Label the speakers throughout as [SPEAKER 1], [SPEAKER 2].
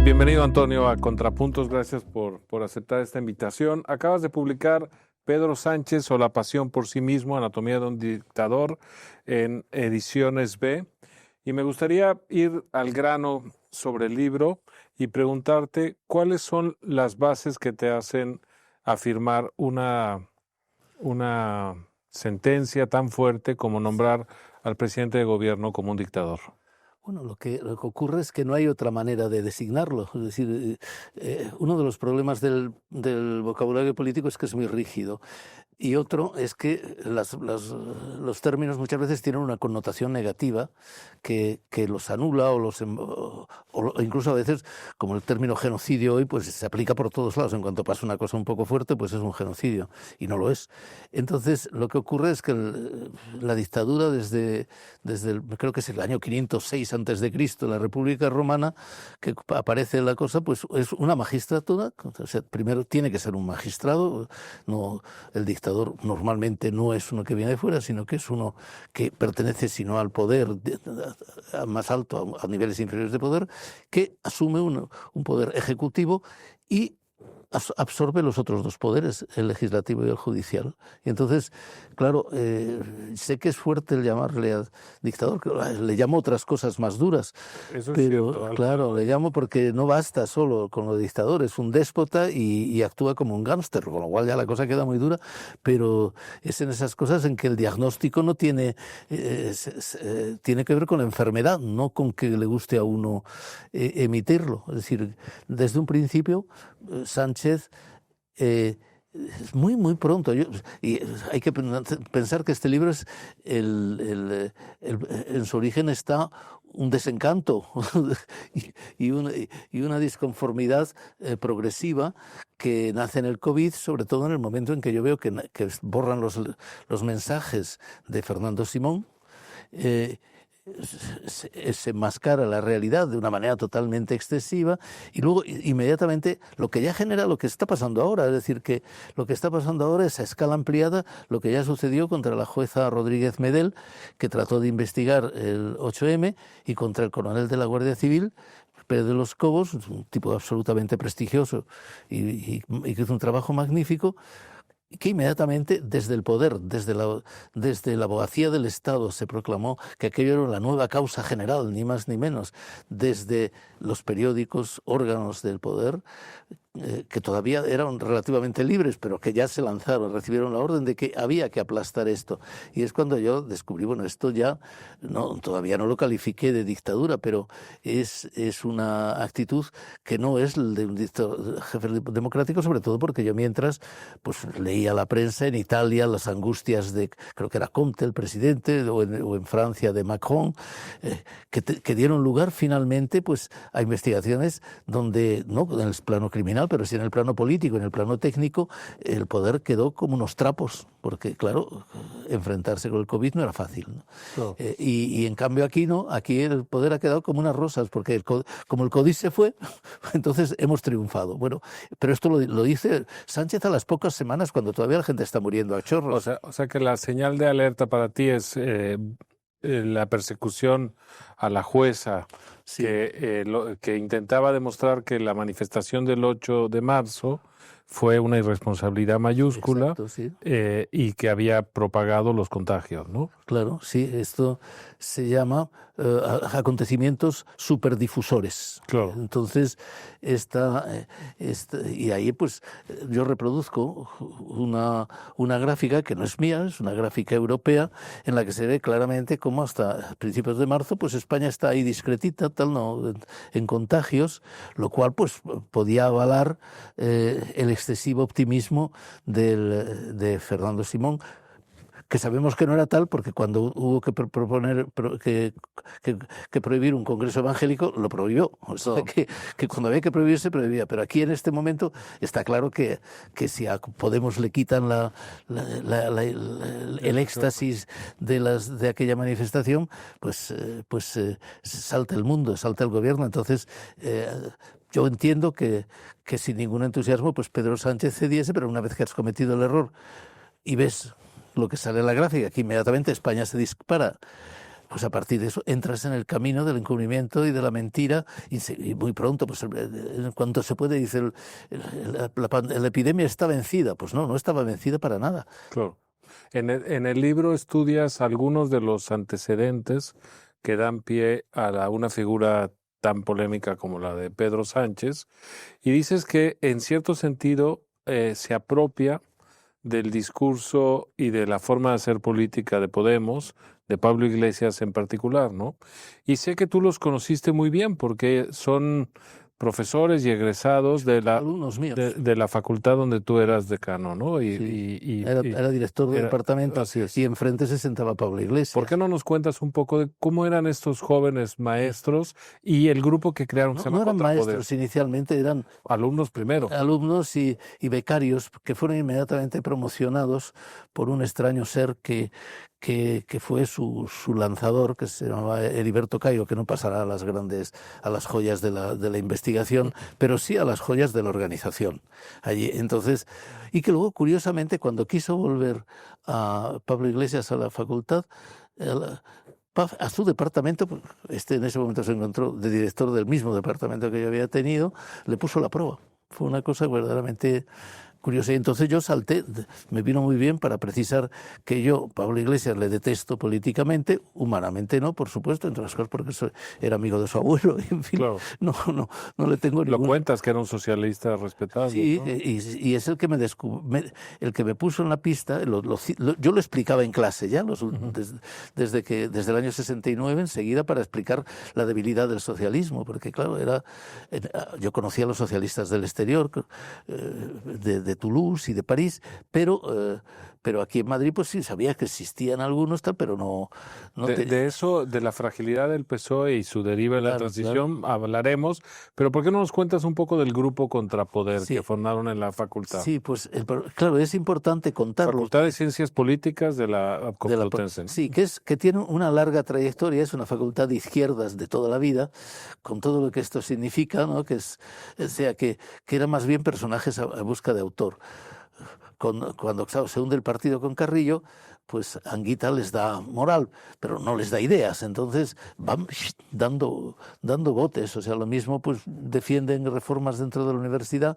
[SPEAKER 1] Bienvenido, Antonio, a Contrapuntos. Gracias por aceptar esta invitación. Acabas de publicar Pedro Sánchez o La pasión por sí mismo, anatomía de un dictador, en Ediciones B. Y me gustaría ir al grano sobre el libro y preguntarte cuáles son las bases que te hacen afirmar una sentencia tan fuerte como nombrar al presidente de gobierno como un dictador.
[SPEAKER 2] Bueno, lo que ocurre es que no hay otra manera de designarlo. Es decir, uno de los problemas del vocabulario político es que es muy rígido. Y otro es que los términos muchas veces tienen una connotación negativa que los anula o incluso a veces, como el término genocidio hoy, pues se aplica por todos lados. En cuanto pasa una cosa un poco fuerte, pues es un genocidio, y no lo es. Entonces, lo que ocurre es que la dictadura creo que es el año 506 antes de Cristo, la República Romana, que aparece la cosa, pues es una magistratura. O sea, primero tiene que ser un magistrado, no el dictador normalmente no es uno que viene de fuera, sino que es uno que pertenece, sino al poder más alto, a niveles inferiores de poder, que asume un poder ejecutivo y absorbe los otros dos poderes, el legislativo y el judicial. Y entonces, claro, sé que es fuerte el llamarle a dictador, le llamo otras cosas más duras.
[SPEAKER 1] Eso es
[SPEAKER 2] pero
[SPEAKER 1] cierto,
[SPEAKER 2] claro, le llamo porque no basta solo con lo de dictador, es un déspota y actúa como un gángster, con lo cual ya la cosa queda muy dura, pero es en esas cosas en que el diagnóstico no tiene que ver con la enfermedad, no con que le guste a uno emitirlo. Es decir, desde un principio, Sánchez muy, muy pronto. Y hay que pensar que este libro es en su origen está un desencanto y una disconformidad progresiva que nace en el COVID, sobre todo en el momento en que yo veo que borran los mensajes de Fernando Simón. Se enmascara la realidad de una manera totalmente excesiva y luego inmediatamente lo que ya genera lo que está pasando ahora, es decir, que lo que está pasando ahora es a escala ampliada lo que ya sucedió contra la jueza Rodríguez Medel, que trató de investigar el 8M, y contra el coronel de la Guardia Civil, Pérez de los Cobos, un tipo absolutamente prestigioso y que hizo un trabajo magnífico, que inmediatamente desde el poder, desde la abogacía del Estado, se proclamó que aquello era la nueva causa general, ni más ni menos. Desde los periódicos, órganos del poder, que todavía eran relativamente libres, pero que ya se lanzaron, recibieron la orden de que había que aplastar esto. Y es cuando yo descubrí, bueno, esto ya todavía no lo califiqué de dictadura, pero es una actitud que no es de un jefe democrático, sobre todo porque yo mientras pues leía la prensa en Italia, las angustias de, creo que era Conte, el presidente, o en Francia de Macron, que dieron lugar finalmente pues a investigaciones donde, no en el plano criminal, pero sí en el plano político, en el plano técnico, el poder quedó como unos trapos, porque claro, enfrentarse con el COVID no era fácil, ¿no? No. Y en cambio aquí no, aquí el poder ha quedado como unas rosas, porque como el COVID se fue, entonces hemos triunfado. Bueno, pero esto lo dice Sánchez a las pocas semanas, cuando todavía la gente está muriendo a chorros.
[SPEAKER 1] O sea que la señal de alerta para ti es la persecución a la jueza, sí, que intentaba demostrar que la manifestación del 8 de marzo fue una irresponsabilidad mayúscula.
[SPEAKER 2] Exacto, sí.
[SPEAKER 1] Y que había propagado los contagios, ¿no?
[SPEAKER 2] Claro, sí, esto se llama acontecimientos superdifusores.
[SPEAKER 1] Claro.
[SPEAKER 2] Entonces, y ahí pues yo reproduzco una gráfica que no es mía, es una gráfica europea, en la que se ve claramente cómo hasta principios de marzo pues España está ahí discretita, en contagios, lo cual pues podía avalar el excesivo optimismo de Fernando Simón, que sabemos que no era tal, porque cuando hubo que proponer que prohibir un congreso evangélico, lo prohibió. O sea, que cuando había que prohibir, se prohibía. Pero aquí en este momento está claro que si a Podemos le quitan el éxtasis de aquella manifestación, pues salta el mundo, salta el gobierno. Entonces, yo entiendo que sin ningún entusiasmo, pues Pedro Sánchez cediese, pero una vez que has cometido el error y ves lo que sale en la gráfica, que inmediatamente España se dispara pues a partir de eso entras en el camino del encubrimiento y de la mentira y muy pronto, pues en cuanto se puede, dice, la epidemia está vencida. Pues no estaba vencida para nada.
[SPEAKER 1] Claro. En el libro estudias algunos de los antecedentes que dan pie a una figura tan polémica como la de Pedro Sánchez, y dices que en cierto sentido se apropia del discurso y de la forma de hacer política de Podemos, de Pablo Iglesias en particular, ¿no? Y sé que tú los conociste muy bien porque son profesores y egresados de
[SPEAKER 2] Alumnos míos.
[SPEAKER 1] de la facultad donde tú eras decano, ¿no?
[SPEAKER 2] Era director del departamento,
[SPEAKER 1] así es.
[SPEAKER 2] y enfrente se sentaba Pablo Iglesias.
[SPEAKER 1] ¿Por qué no nos cuentas un poco de cómo eran estos jóvenes maestros y el grupo que crearon?
[SPEAKER 2] No eran maestros inicialmente, eran
[SPEAKER 1] alumnos primero.
[SPEAKER 2] Alumnos y becarios que fueron inmediatamente promocionados por un extraño ser que fue su lanzador, que se llamaba Heriberto Cairo, que no pasará a las joyas de la investigación, pero sí a las joyas de la organización allí. Entonces, y que luego, curiosamente, cuando quiso volver a Pablo Iglesias a la facultad, a su departamento, en ese momento se encontró de director del mismo departamento que yo había tenido, le puso la prueba. Fue una cosa verdaderamente curiosa. Y entonces yo salté, me vino muy bien para precisar que yo, Pablo Iglesias, le detesto políticamente, humanamente no, por supuesto, entre las cosas porque era amigo de su abuelo, y en fin, claro. no le tengo ningún...
[SPEAKER 1] Lo cuentas que era un socialista respetado.
[SPEAKER 2] Sí,
[SPEAKER 1] ¿no?
[SPEAKER 2] y es el que el que me puso en la pista, yo lo explicaba en clase ya, desde el año 69 enseguida, para explicar la debilidad del socialismo, porque claro, yo conocía a los socialistas del exterior, de Toulouse y de París, pero aquí en Madrid pues sí sabía que existían algunos, pero no
[SPEAKER 1] de eso, de la fragilidad del PSOE y su deriva en la transición, hablaremos, pero ¿por qué no nos cuentas un poco del grupo Contrapoder que formaron en la facultad?
[SPEAKER 2] Sí, pues claro, es importante contarlo.
[SPEAKER 1] Facultad de Ciencias Políticas de la Complutense.
[SPEAKER 2] Sí, que tiene una larga trayectoria, es una facultad de izquierdas de toda la vida, con todo lo que esto significa, ¿no? Que era más bien personajes a busca de autor. Cuando se hunde el partido con Carrillo, pues Anguita les da moral, pero no les da ideas. Entonces van dando botes. O sea, lo mismo pues defienden reformas dentro de la universidad,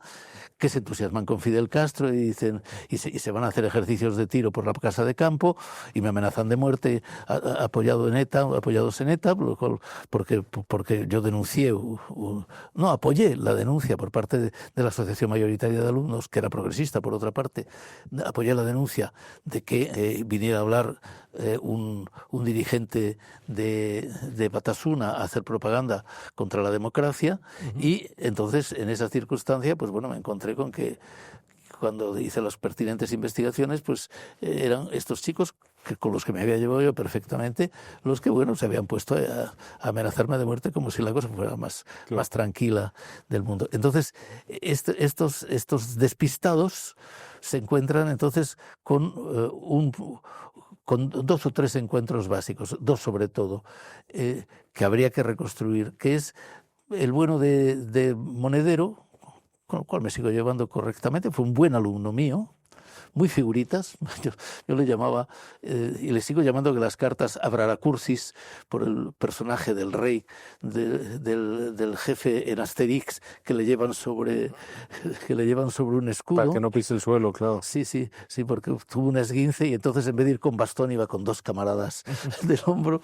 [SPEAKER 2] que se entusiasman con Fidel Castro y dicen y se van a hacer ejercicios de tiro por la casa de campo y me amenazan de muerte apoyados en ETA, porque yo denuncié, apoyé la denuncia por parte de la Asociación Mayoritaria de Alumnos, que era progresista por otra parte, apoyé la denuncia de que viniera a hablar un dirigente de Batasuna a hacer propaganda contra la democracia. Y entonces en esa circunstancia pues bueno, me encontré con que cuando hice las pertinentes investigaciones pues eran estos chicos con los que me había llevado yo perfectamente los que bueno se habían puesto a amenazarme de muerte como si la cosa fuera más tranquila del mundo. Entonces estos despistados se encuentran entonces con dos o tres encuentros básicos, dos sobre todo, que habría que reconstruir, que es el bueno de Monedero, con el cual me sigo llevando correctamente, fue un buen alumno mío, muy figuritas, yo le llamaba, y le sigo llamando que las cartas Abraracursis, por el personaje del rey, del jefe en Asterix, que le llevan sobre un escudo.
[SPEAKER 1] Para que no pise el suelo, claro.
[SPEAKER 2] Sí, porque tuvo un esguince y entonces en vez de ir con bastón iba con dos camaradas del hombro.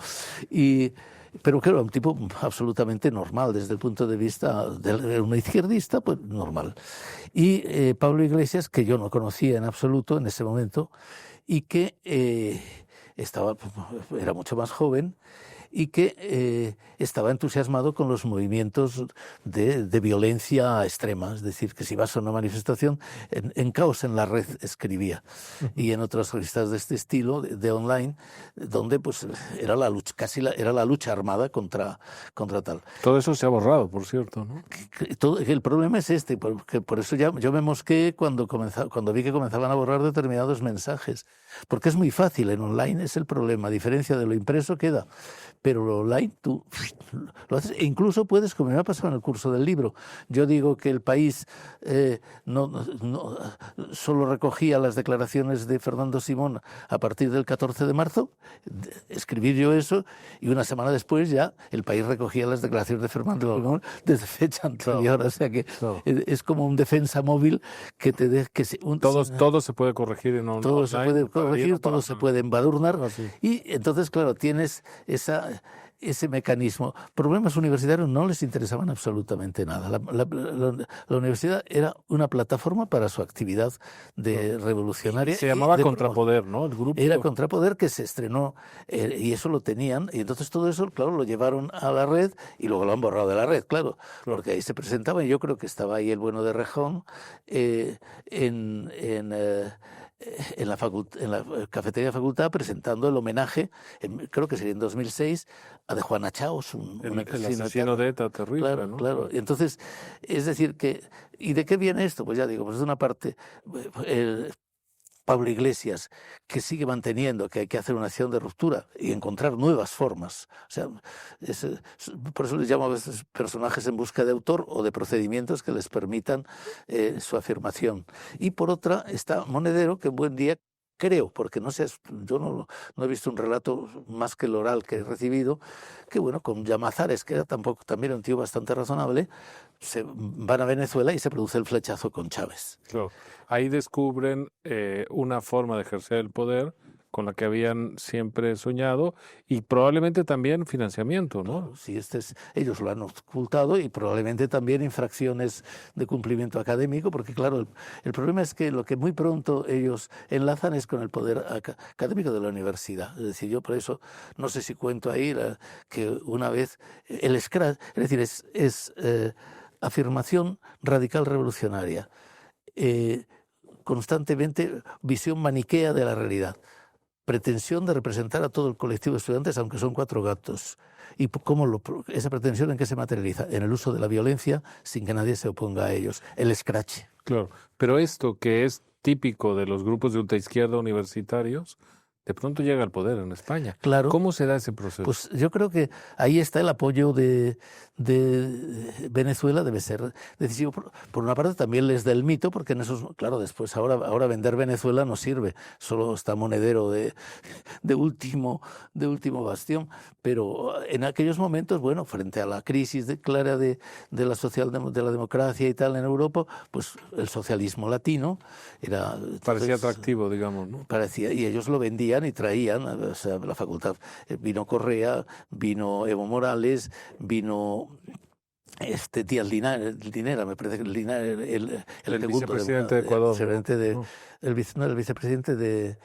[SPEAKER 2] Pero claro, un tipo absolutamente normal desde el punto de vista de una izquierdista, pues normal. Y Pablo Iglesias, que yo no conocía en absoluto en ese momento, y que era mucho más joven, y que estaba entusiasmado con los movimientos de violencia extrema. Es decir, que si vas a una manifestación, en Caos en la Red escribía, y en otras revistas de este estilo, de online, donde pues era la lucha, era la lucha armada contra tal.
[SPEAKER 1] Todo eso se ha borrado, por cierto, ¿no?
[SPEAKER 2] El problema es este, porque por eso yo me mosqué cuando vi que comenzaban a borrar determinados mensajes, porque es muy fácil, en online es el problema, a diferencia de lo impreso queda. pero lo online tú lo haces, e incluso puedes, como me ha pasado en el curso del libro, yo digo que El País solo recogía las declaraciones de Fernando Simón a partir del 14 de marzo, escribir yo eso, y una semana después ya El País recogía las declaraciones de Fernando Simón desde fecha anterior, o sea que es como un defensa móvil que te deja que
[SPEAKER 1] todo se puede corregir en
[SPEAKER 2] todo
[SPEAKER 1] online,
[SPEAKER 2] se puede corregir, todo se puede embadurnar, y entonces claro, tienes ese mecanismo. Problemas universitarios no les interesaban absolutamente nada. La universidad era una plataforma para su actividad revolucionaria.
[SPEAKER 1] Se llamaba Contrapoder, ¿no? El grupo.
[SPEAKER 2] Era Contrapoder, que se estrenó, y eso lo tenían, y entonces todo eso, claro, lo llevaron a la red y luego lo han borrado de la red, claro. Porque ahí se presentaba, y yo creo que estaba ahí el bueno de Rejón, en la cafetería de facultad, presentando el homenaje, creo que sería en 2006, a de Juana Chaos,
[SPEAKER 1] el asesino de ETA terrible.
[SPEAKER 2] Claro,
[SPEAKER 1] ¿no?
[SPEAKER 2] claro. Y entonces, es decir, ¿y de qué viene esto? Pues ya digo, pues de una parte, Pablo Iglesias, que sigue manteniendo que hay que hacer una acción de ruptura y encontrar nuevas formas. O sea, por eso les llamo a veces personajes en busca de autor o de procedimientos que les permitan su afirmación. Y por otra está Monedero, que un buen día, creo, porque no sé, yo no he visto un relato más que el oral que he recibido, que bueno, con Llamazares, que era también un tío bastante razonable, se van a Venezuela y se produce el flechazo con Chávez.
[SPEAKER 1] Claro. Ahí descubren una forma de ejercer el poder con la que habían siempre soñado, y probablemente también financiamiento, ¿no?
[SPEAKER 2] Claro, sí, ellos lo han ocultado, y probablemente también infracciones de cumplimiento académico, porque claro, el problema es que lo que muy pronto ellos enlazan es con el poder académico de la universidad. Es decir, yo por eso no sé si cuento ahí que una vez el scratch, es decir, es afirmación radical revolucionaria, constantemente visión maniquea de la realidad, pretensión de representar a todo el colectivo de estudiantes, aunque son 4 gatos. ¿Y esa pretensión en qué se materializa? En el uso de la violencia sin que nadie se oponga a ellos. El scratch.
[SPEAKER 1] Claro, pero esto que es típico de los grupos de ultraizquierda universitarios, de pronto llega al poder en España.
[SPEAKER 2] Claro.
[SPEAKER 1] ¿Cómo se da ese proceso?
[SPEAKER 2] Pues yo creo que ahí está el apoyo de Venezuela, debe ser decisivo. Por una parte también les da el mito, porque en esos, claro, después ahora vender Venezuela no sirve, solo está Monedero de último bastión, pero en aquellos momentos, bueno, frente a la crisis clara de la democracia y tal en Europa, pues el socialismo latino
[SPEAKER 1] parecía atractivo, digamos, ¿no?
[SPEAKER 2] Parecía, y ellos lo vendían y traían, o sea, la facultad, vino Correa, vino Evo Morales, vino Díaz Linera, me parece que el
[SPEAKER 1] vicepresidente de Ecuador.
[SPEAKER 2] El vicepresidente de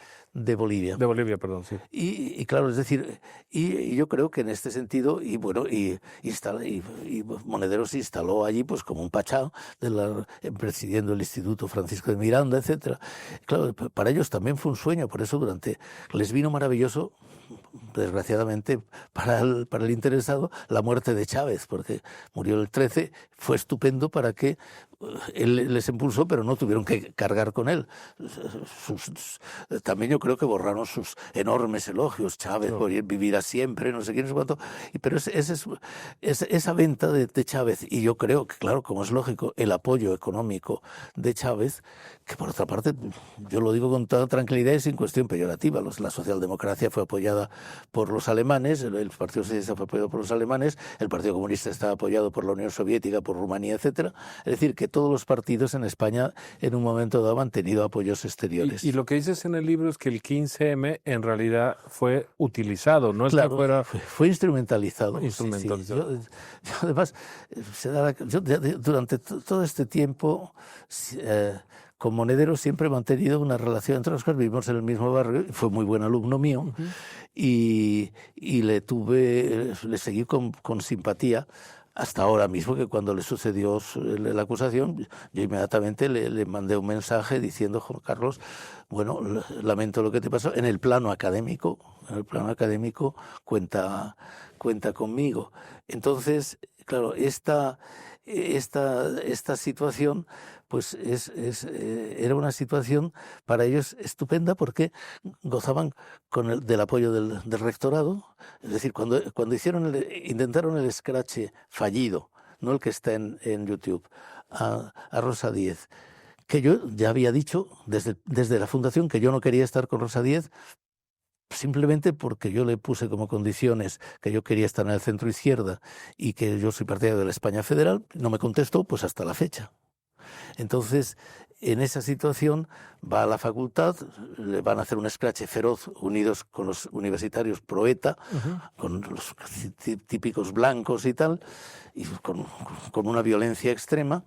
[SPEAKER 2] Bolivia.
[SPEAKER 1] De Bolivia, perdón, sí.
[SPEAKER 2] Y claro, es decir, y yo creo que en este sentido, y bueno, y Monedero se instaló allí pues como un pachá presidiendo el Instituto Francisco de Miranda, etcétera. Claro, para ellos también fue un sueño, por eso les vino maravilloso, desgraciadamente para el interesado, la muerte de Chávez, porque murió el 13, fue estupendo para que él les impulsó, pero no tuvieron que cargar con él. También yo creo que borraron sus enormes elogios, Chávez por vivir a siempre, no sé quién, no sé cuánto, pero esa venta de Chávez, y yo creo que, claro, como es lógico, el apoyo económico de Chávez, que por otra parte, yo lo digo con toda tranquilidad y sin cuestión peyorativa, la socialdemocracia fue apoyada por los alemanes, el Partido Socialista fue apoyado por los alemanes, el Partido Comunista estaba apoyado por la Unión Soviética, por Rumanía, etcétera. Es decir, que todos los partidos en España en un momento dado han tenido apoyos exteriores.
[SPEAKER 1] Y lo que dices en el libro es que el 15M en realidad fue utilizado, no es
[SPEAKER 2] claro,
[SPEAKER 1] que fuera...
[SPEAKER 2] Fue instrumentalizado. Sí. Yo además, durante todo este tiempo... con Monedero siempre he mantenido una relación, entre los cuales vivimos en el mismo barrio, fue muy buen alumno mío, y le seguí con simpatía, hasta ahora mismo, que cuando le sucedió la acusación, yo inmediatamente le mandé un mensaje diciendo: Juan Carlos, bueno, lamento lo que te pasó, en el plano académico cuenta conmigo. Entonces, claro, esta situación pues era una situación para ellos estupenda porque gozaban del apoyo del rectorado. Es decir, cuando intentaron el escrache fallido, no el que está en YouTube, a Rosa Díez, que yo ya había dicho desde la fundación que yo no quería estar con Rosa Díez, simplemente porque yo le puse como condiciones que yo quería estar en el centro izquierda y que yo soy partidario de la España federal. No me contestó, pues hasta la fecha. Entonces, en esa situación va a la facultad, le van a hacer un escrache feroz unidos con los universitarios pro ETA, con los típicos blancos y tal, y con una violencia extrema.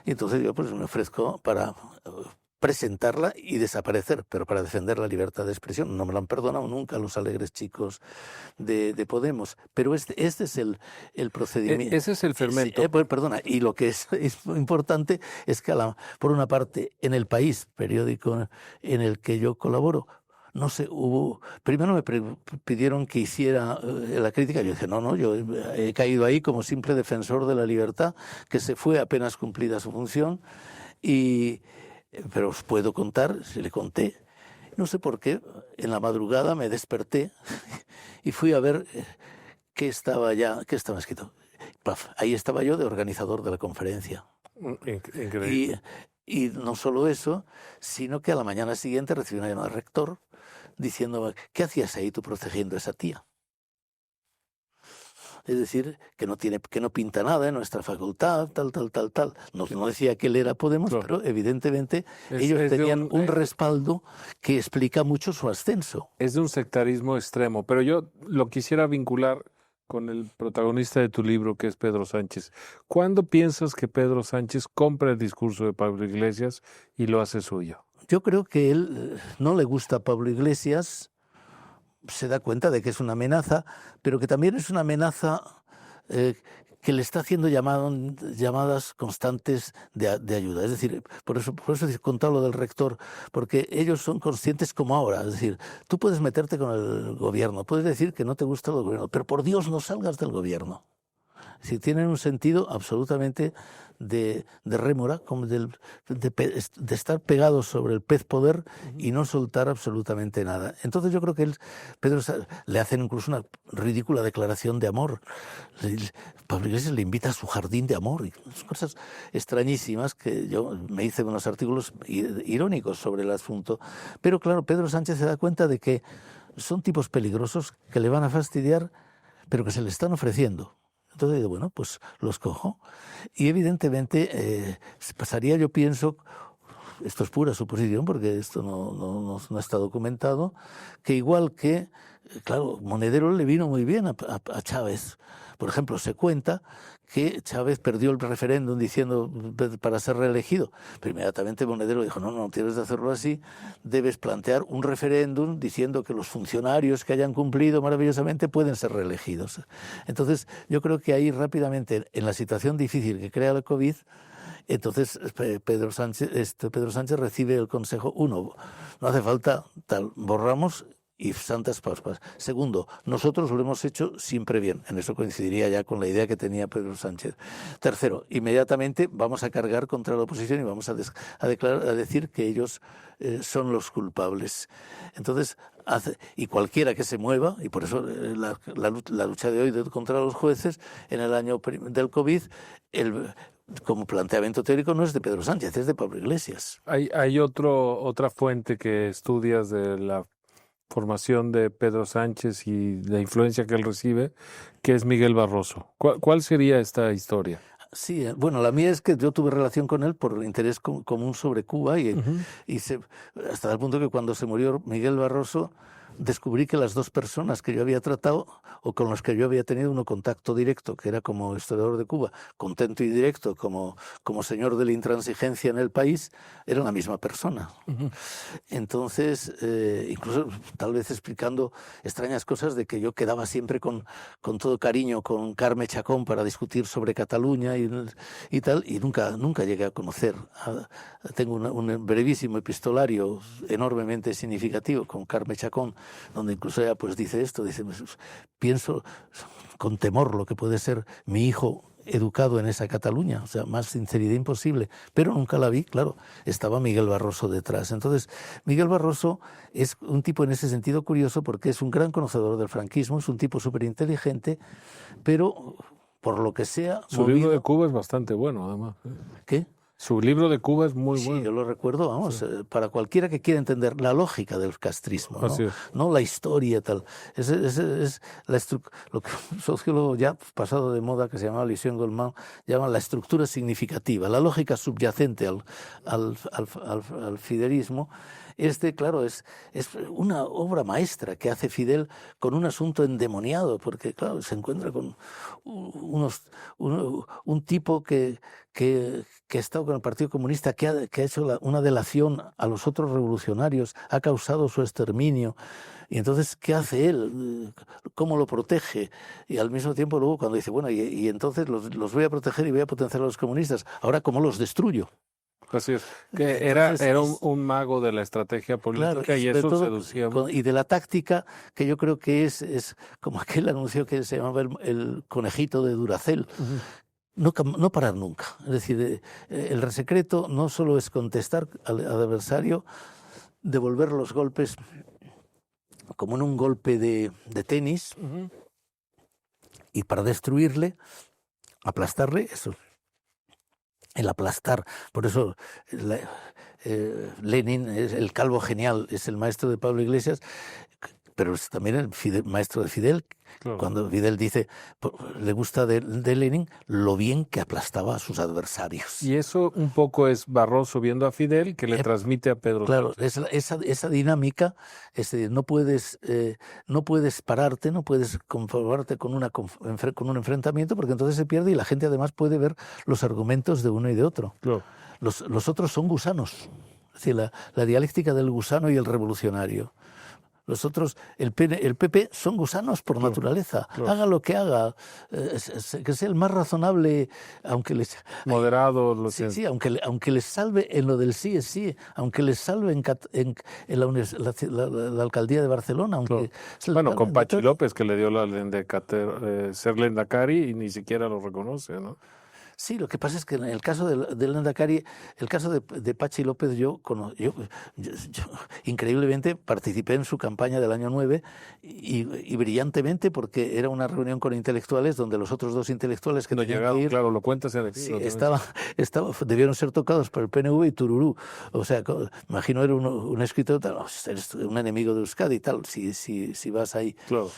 [SPEAKER 2] Y entonces yo pues me ofrezco para presentarla y desaparecer, pero para defender la libertad de expresión. No me lo han perdonado nunca los alegres chicos de Podemos, pero este es el procedimiento.
[SPEAKER 1] Ese es el fermento.
[SPEAKER 2] Perdona, y lo que es importante es que, por una parte, en El País, periódico en el que yo colaboro, no sé, primero me pidieron que hiciera la crítica. Yo dije, no, yo he caído ahí como simple defensor de la libertad, que se fue apenas cumplida su función, pero os puedo contar, si le conté, no sé por qué, en la madrugada me desperté y fui a ver qué estaba escrito. Paf, ahí estaba yo de organizador de la conferencia.
[SPEAKER 1] Increíble.
[SPEAKER 2] Y no solo eso, sino que a la mañana siguiente recibí una llamada del rector diciendo, ¿qué hacías ahí tú protegiendo a esa tía? Es decir, que no pinta nada en nuestra facultad, tal. No decía que él era Podemos, claro, pero evidentemente ellos tenían un respaldo que explica mucho su ascenso.
[SPEAKER 1] Es de un sectarismo extremo, pero yo lo quisiera vincular con el protagonista de tu libro, que es Pedro Sánchez. ¿Cuándo piensas que Pedro Sánchez compra el discurso de Pablo Iglesias y lo hace suyo?
[SPEAKER 2] Yo creo que él no le gusta a Pablo Iglesias, se da cuenta de que es una amenaza, pero que también es una amenaza que le está haciendo llamadas constantes de ayuda. Es decir, por eso he contado lo del rector, porque ellos son conscientes como ahora. Es decir, tú puedes meterte con el gobierno, puedes decir que no te gusta el gobierno, pero por Dios no salgas del gobierno. Si tienen un sentido absolutamente de rémora, como de estar pegados sobre el pez poder y no soltar absolutamente nada. Entonces yo creo que Pedro le hacen incluso una ridícula declaración de amor. Pablo Iglesias le invita a su jardín de amor y son cosas extrañísimas que yo me hice unos artículos irónicos sobre el asunto. Pero claro, Pedro Sánchez se da cuenta de que son tipos peligrosos que le van a fastidiar, pero que se le están ofreciendo. Entonces digo, bueno, pues los cojo. Y evidentemente pasaría, yo pienso, esto es pura suposición porque esto no está documentado, que igual que, claro, Monedero le vino muy bien a Chávez. Por ejemplo, se cuenta que Chávez perdió el referéndum diciendo para ser reelegido. Pero inmediatamente Monedero dijo, no tienes de hacerlo así, debes plantear un referéndum diciendo que los funcionarios que hayan cumplido maravillosamente pueden ser reelegidos. Entonces, yo creo que ahí rápidamente, en la situación difícil que crea la COVID, entonces Pedro Sánchez recibe el consejo, uno, no hace falta tal, borramos y santas Pascuas. Segundo, nosotros lo hemos hecho siempre bien. En eso coincidiría ya con la idea que tenía Pedro Sánchez. Tercero, inmediatamente vamos a cargar contra la oposición y vamos a decir que ellos son los culpables. Entonces, y cualquiera que se mueva, y por eso la lucha de hoy contra los jueces en el año del COVID, como planteamiento teórico no es de Pedro Sánchez, es de Pablo Iglesias.
[SPEAKER 1] Hay otra fuente que estudias de la formación de Pedro Sánchez y la influencia que él recibe, que es Miguel Barroso. ¿Cuál sería esta historia?
[SPEAKER 2] Sí, bueno, la mía es que yo tuve relación con él por interés común sobre Cuba y hasta el punto que cuando se murió Miguel Barroso descubrí que las dos personas que yo había tratado o con las que yo había tenido un contacto directo, que era como historiador de Cuba, contento y directo como señor de la intransigencia en el país, eran la misma persona. Entonces, incluso tal vez explicando extrañas cosas de que yo quedaba siempre con todo cariño con Carme Chacón para discutir sobre Cataluña y tal, y nunca llegué a conocer. Tengo un brevísimo epistolario enormemente significativo con Carme Chacón, donde incluso ella pues dice esto, dice, pienso con temor lo que puede ser mi hijo educado en esa Cataluña, o sea, más sinceridad imposible, pero nunca la vi, claro, estaba Miguel Barroso detrás. Entonces, Miguel Barroso es un tipo en ese sentido curioso porque es un gran conocedor del franquismo, es un tipo súper inteligente, pero por lo que sea...
[SPEAKER 1] Su libro de Cuba es bastante bueno, además.
[SPEAKER 2] ¿Qué?
[SPEAKER 1] Su libro de Cuba es muy
[SPEAKER 2] Sí,
[SPEAKER 1] bueno.
[SPEAKER 2] yo lo recuerdo, vamos,
[SPEAKER 1] Sí.
[SPEAKER 2] para cualquiera que quiera entender la lógica del castrismo, ¿no?
[SPEAKER 1] Así es.
[SPEAKER 2] No la historia tal. Es lo que un sociólogo ya pasado de moda, que se llama Lucien Goldman, llama la estructura significativa, la lógica subyacente al fidelismo. Claro, es una obra maestra que hace Fidel con un asunto endemoniado, porque, claro, se encuentra con un tipo que ha estado con el Partido Comunista, que ha hecho una delación a los otros revolucionarios, ha causado su exterminio. Y entonces, ¿qué hace él? ¿Cómo lo protege? Y al mismo tiempo luego cuando dice, bueno, y entonces los voy a proteger y voy a potenciar a los comunistas, ahora ¿cómo los destruyo?
[SPEAKER 1] Así es. Que era
[SPEAKER 2] Entonces,
[SPEAKER 1] un mago de la estrategia política,
[SPEAKER 2] claro,
[SPEAKER 1] y
[SPEAKER 2] sobre
[SPEAKER 1] eso
[SPEAKER 2] todo,
[SPEAKER 1] seducía mucho.
[SPEAKER 2] y de la táctica, que yo creo que es como aquel anuncio que se llamaba el conejito de Duracell.
[SPEAKER 1] Ujú.
[SPEAKER 2] No parar nunca. Es decir, el secreto no solo es contestar al adversario, devolver los golpes como en un golpe de tenis,
[SPEAKER 1] Ujú.
[SPEAKER 2] y para destruirle, aplastarle, eso, el aplastar. Por eso Lenin, el calvo genial, es el maestro de Pablo Iglesias, pero es también el maestro de Fidel.
[SPEAKER 1] Claro.
[SPEAKER 2] Cuando Fidel dice, le gusta de Lenin lo bien que aplastaba a sus adversarios.
[SPEAKER 1] Y eso un poco es Barroso viendo a Fidel, que le transmite a Pedro
[SPEAKER 2] Claro,
[SPEAKER 1] Sánchez.
[SPEAKER 2] esa dinámica, no puedes pararte, no puedes conformarte con un enfrentamiento, porque entonces se pierde y la gente además puede ver los argumentos de uno y de otro.
[SPEAKER 1] Claro.
[SPEAKER 2] Los otros son gusanos, es decir, la dialéctica del gusano y el revolucionario. Los otros, el PP son gusanos por naturaleza.
[SPEAKER 1] Claro.
[SPEAKER 2] Haga lo que haga, que sea el más razonable, aunque les...
[SPEAKER 1] Moderado.
[SPEAKER 2] Sí, aunque les salve en lo del sí es sí, aunque les salve en la alcaldía de Barcelona. Aunque
[SPEAKER 1] bueno, con Pachi López, que le dio ser Lendakari y ni siquiera lo reconoce, ¿no?
[SPEAKER 2] Sí, lo que pasa es que en el caso del Lendakari, el caso de Pachi López, yo increíblemente participé en su campaña del año 9 y brillantemente, porque era una reunión con intelectuales donde los otros dos intelectuales que
[SPEAKER 1] no
[SPEAKER 2] tenían
[SPEAKER 1] llegaron,
[SPEAKER 2] que ir,
[SPEAKER 1] claro, lo cuentas en el libro.
[SPEAKER 2] Sí, debieron ser tocados por el PNV y Tururú. O sea, imagino era un escritor tal, eres un enemigo de Euskadi y tal, si vas ahí.
[SPEAKER 1] Claro.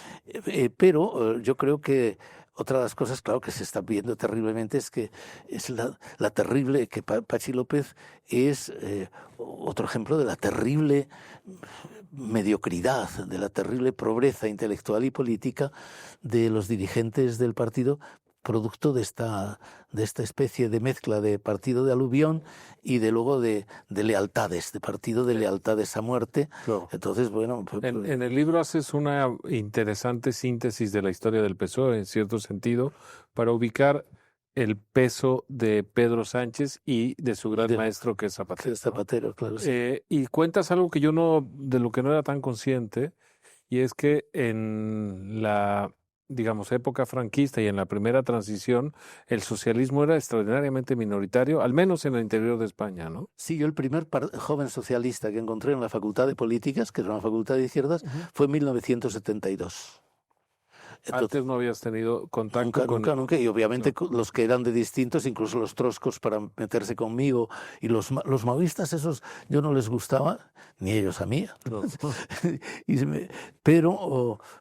[SPEAKER 2] Pero yo creo que otra de las cosas, claro, que se está viendo terriblemente es que es la terrible, que Pachi López es otro ejemplo de la terrible mediocridad, de la terrible pobreza intelectual y política de los dirigentes del partido, producto de esta especie de mezcla de partido de aluvión y luego de lealtades, de partido de lealtades a muerte.
[SPEAKER 1] Claro.
[SPEAKER 2] Entonces, bueno...
[SPEAKER 1] En el libro haces una interesante síntesis de la historia del PSOE, en cierto sentido, para ubicar el peso de Pedro Sánchez y de su gran maestro, que es Zapatero.
[SPEAKER 2] Zapatero, claro. Sí.
[SPEAKER 1] Y cuentas algo que de lo que no era tan consciente, y es que en la, digamos, época franquista y en la primera transición, el socialismo era extraordinariamente minoritario, al menos en el interior de España, ¿no?
[SPEAKER 2] Sí, yo el primer joven socialista que encontré en la Facultad de Políticas, que es una facultad de izquierdas, fue en 1972.
[SPEAKER 1] Antes no habías tenido contacto
[SPEAKER 2] nunca. Y obviamente los que eran de distintos, incluso los troscos para meterse conmigo, y los maoístas, esos yo no les gustaba, ni ellos a mí.
[SPEAKER 1] No.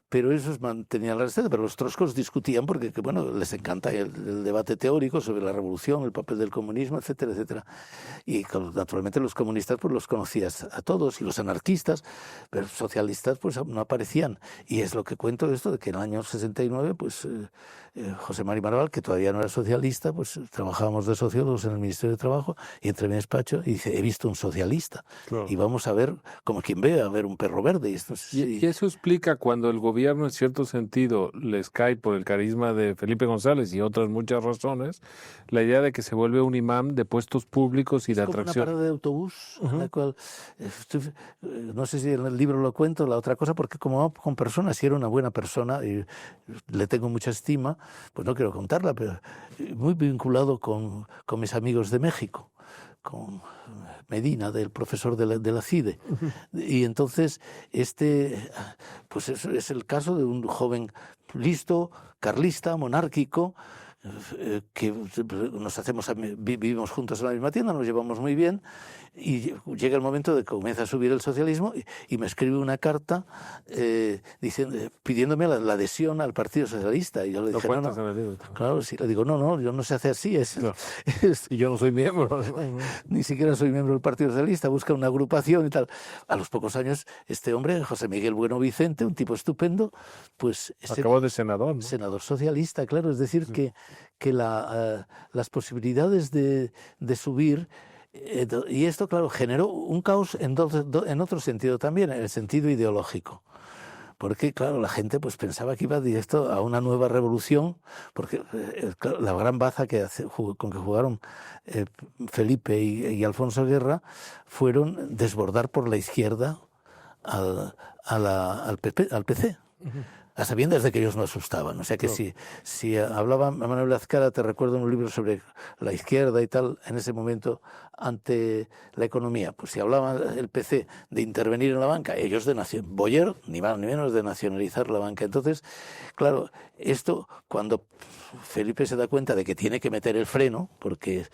[SPEAKER 2] Pero esos mantenían la receta, pero los troscos discutían porque, bueno, les encanta el debate teórico sobre la revolución, el papel del comunismo, etcétera, etcétera. Y naturalmente los comunistas pues los conocías a todos, y los anarquistas, pero socialistas pues no aparecían. Y es lo que cuento esto, de que en el año 69, pues José Mari Marval, que todavía no era socialista, pues trabajábamos de sociólogos en el Ministerio de Trabajo, y entré en mi despacho y dice, he visto un socialista. Claro. Y vamos a ver, como quien ve, a ver un perro verde.
[SPEAKER 1] Y eso explica cuando el gobierno, en cierto sentido, les cae por el carisma de Felipe González y otras muchas razones, la idea de que se vuelve un imán de puestos públicos y de atracción.
[SPEAKER 2] Como una parada de autobús, en la cual, no sé si en el libro lo cuento, la otra cosa, porque como con personas, si era una buena persona, le tengo mucha estima, pues no quiero contarla, pero muy vinculado con mis amigos de México, con Medina, del profesor de la CIDE. Y entonces pues es el caso de un joven listo, carlista, monárquico, que vivimos juntos en la misma tienda, nos llevamos muy bien, y llega el momento de que comienza a subir el socialismo y me escribe una carta pidiéndome la adhesión al Partido Socialista. Y yo le dije, no. Claro, sí, le digo, no, yo no se hace así.
[SPEAKER 1] Y yo no soy miembro.
[SPEAKER 2] Ni siquiera soy miembro del Partido Socialista, busca una agrupación y tal. A los pocos años, este hombre, José Miguel Bueno Vicente, un tipo estupendo, pues...
[SPEAKER 1] Acabó de senador, ¿no?
[SPEAKER 2] Senador socialista, claro, es decir, sí, que las posibilidades de subir... y esto, claro, generó un caos en otro sentido también, en el sentido ideológico. Porque, claro, la gente pues pensaba que iba directo a una nueva revolución, porque claro, la gran baza con que jugaron Felipe y Alfonso Guerra fueron desbordar por la izquierda al PC. A sabiendas de que ellos no asustaban. O sea que si hablaba Manuel Azcara, te recuerdo en un libro sobre la izquierda y tal, en ese momento ante la economía, pues si hablaba el PC de intervenir en la banca, ellos Boyer, ni más ni menos, de nacionalizar la banca. Entonces, claro, esto cuando Felipe se da cuenta de que tiene que meter el freno, porque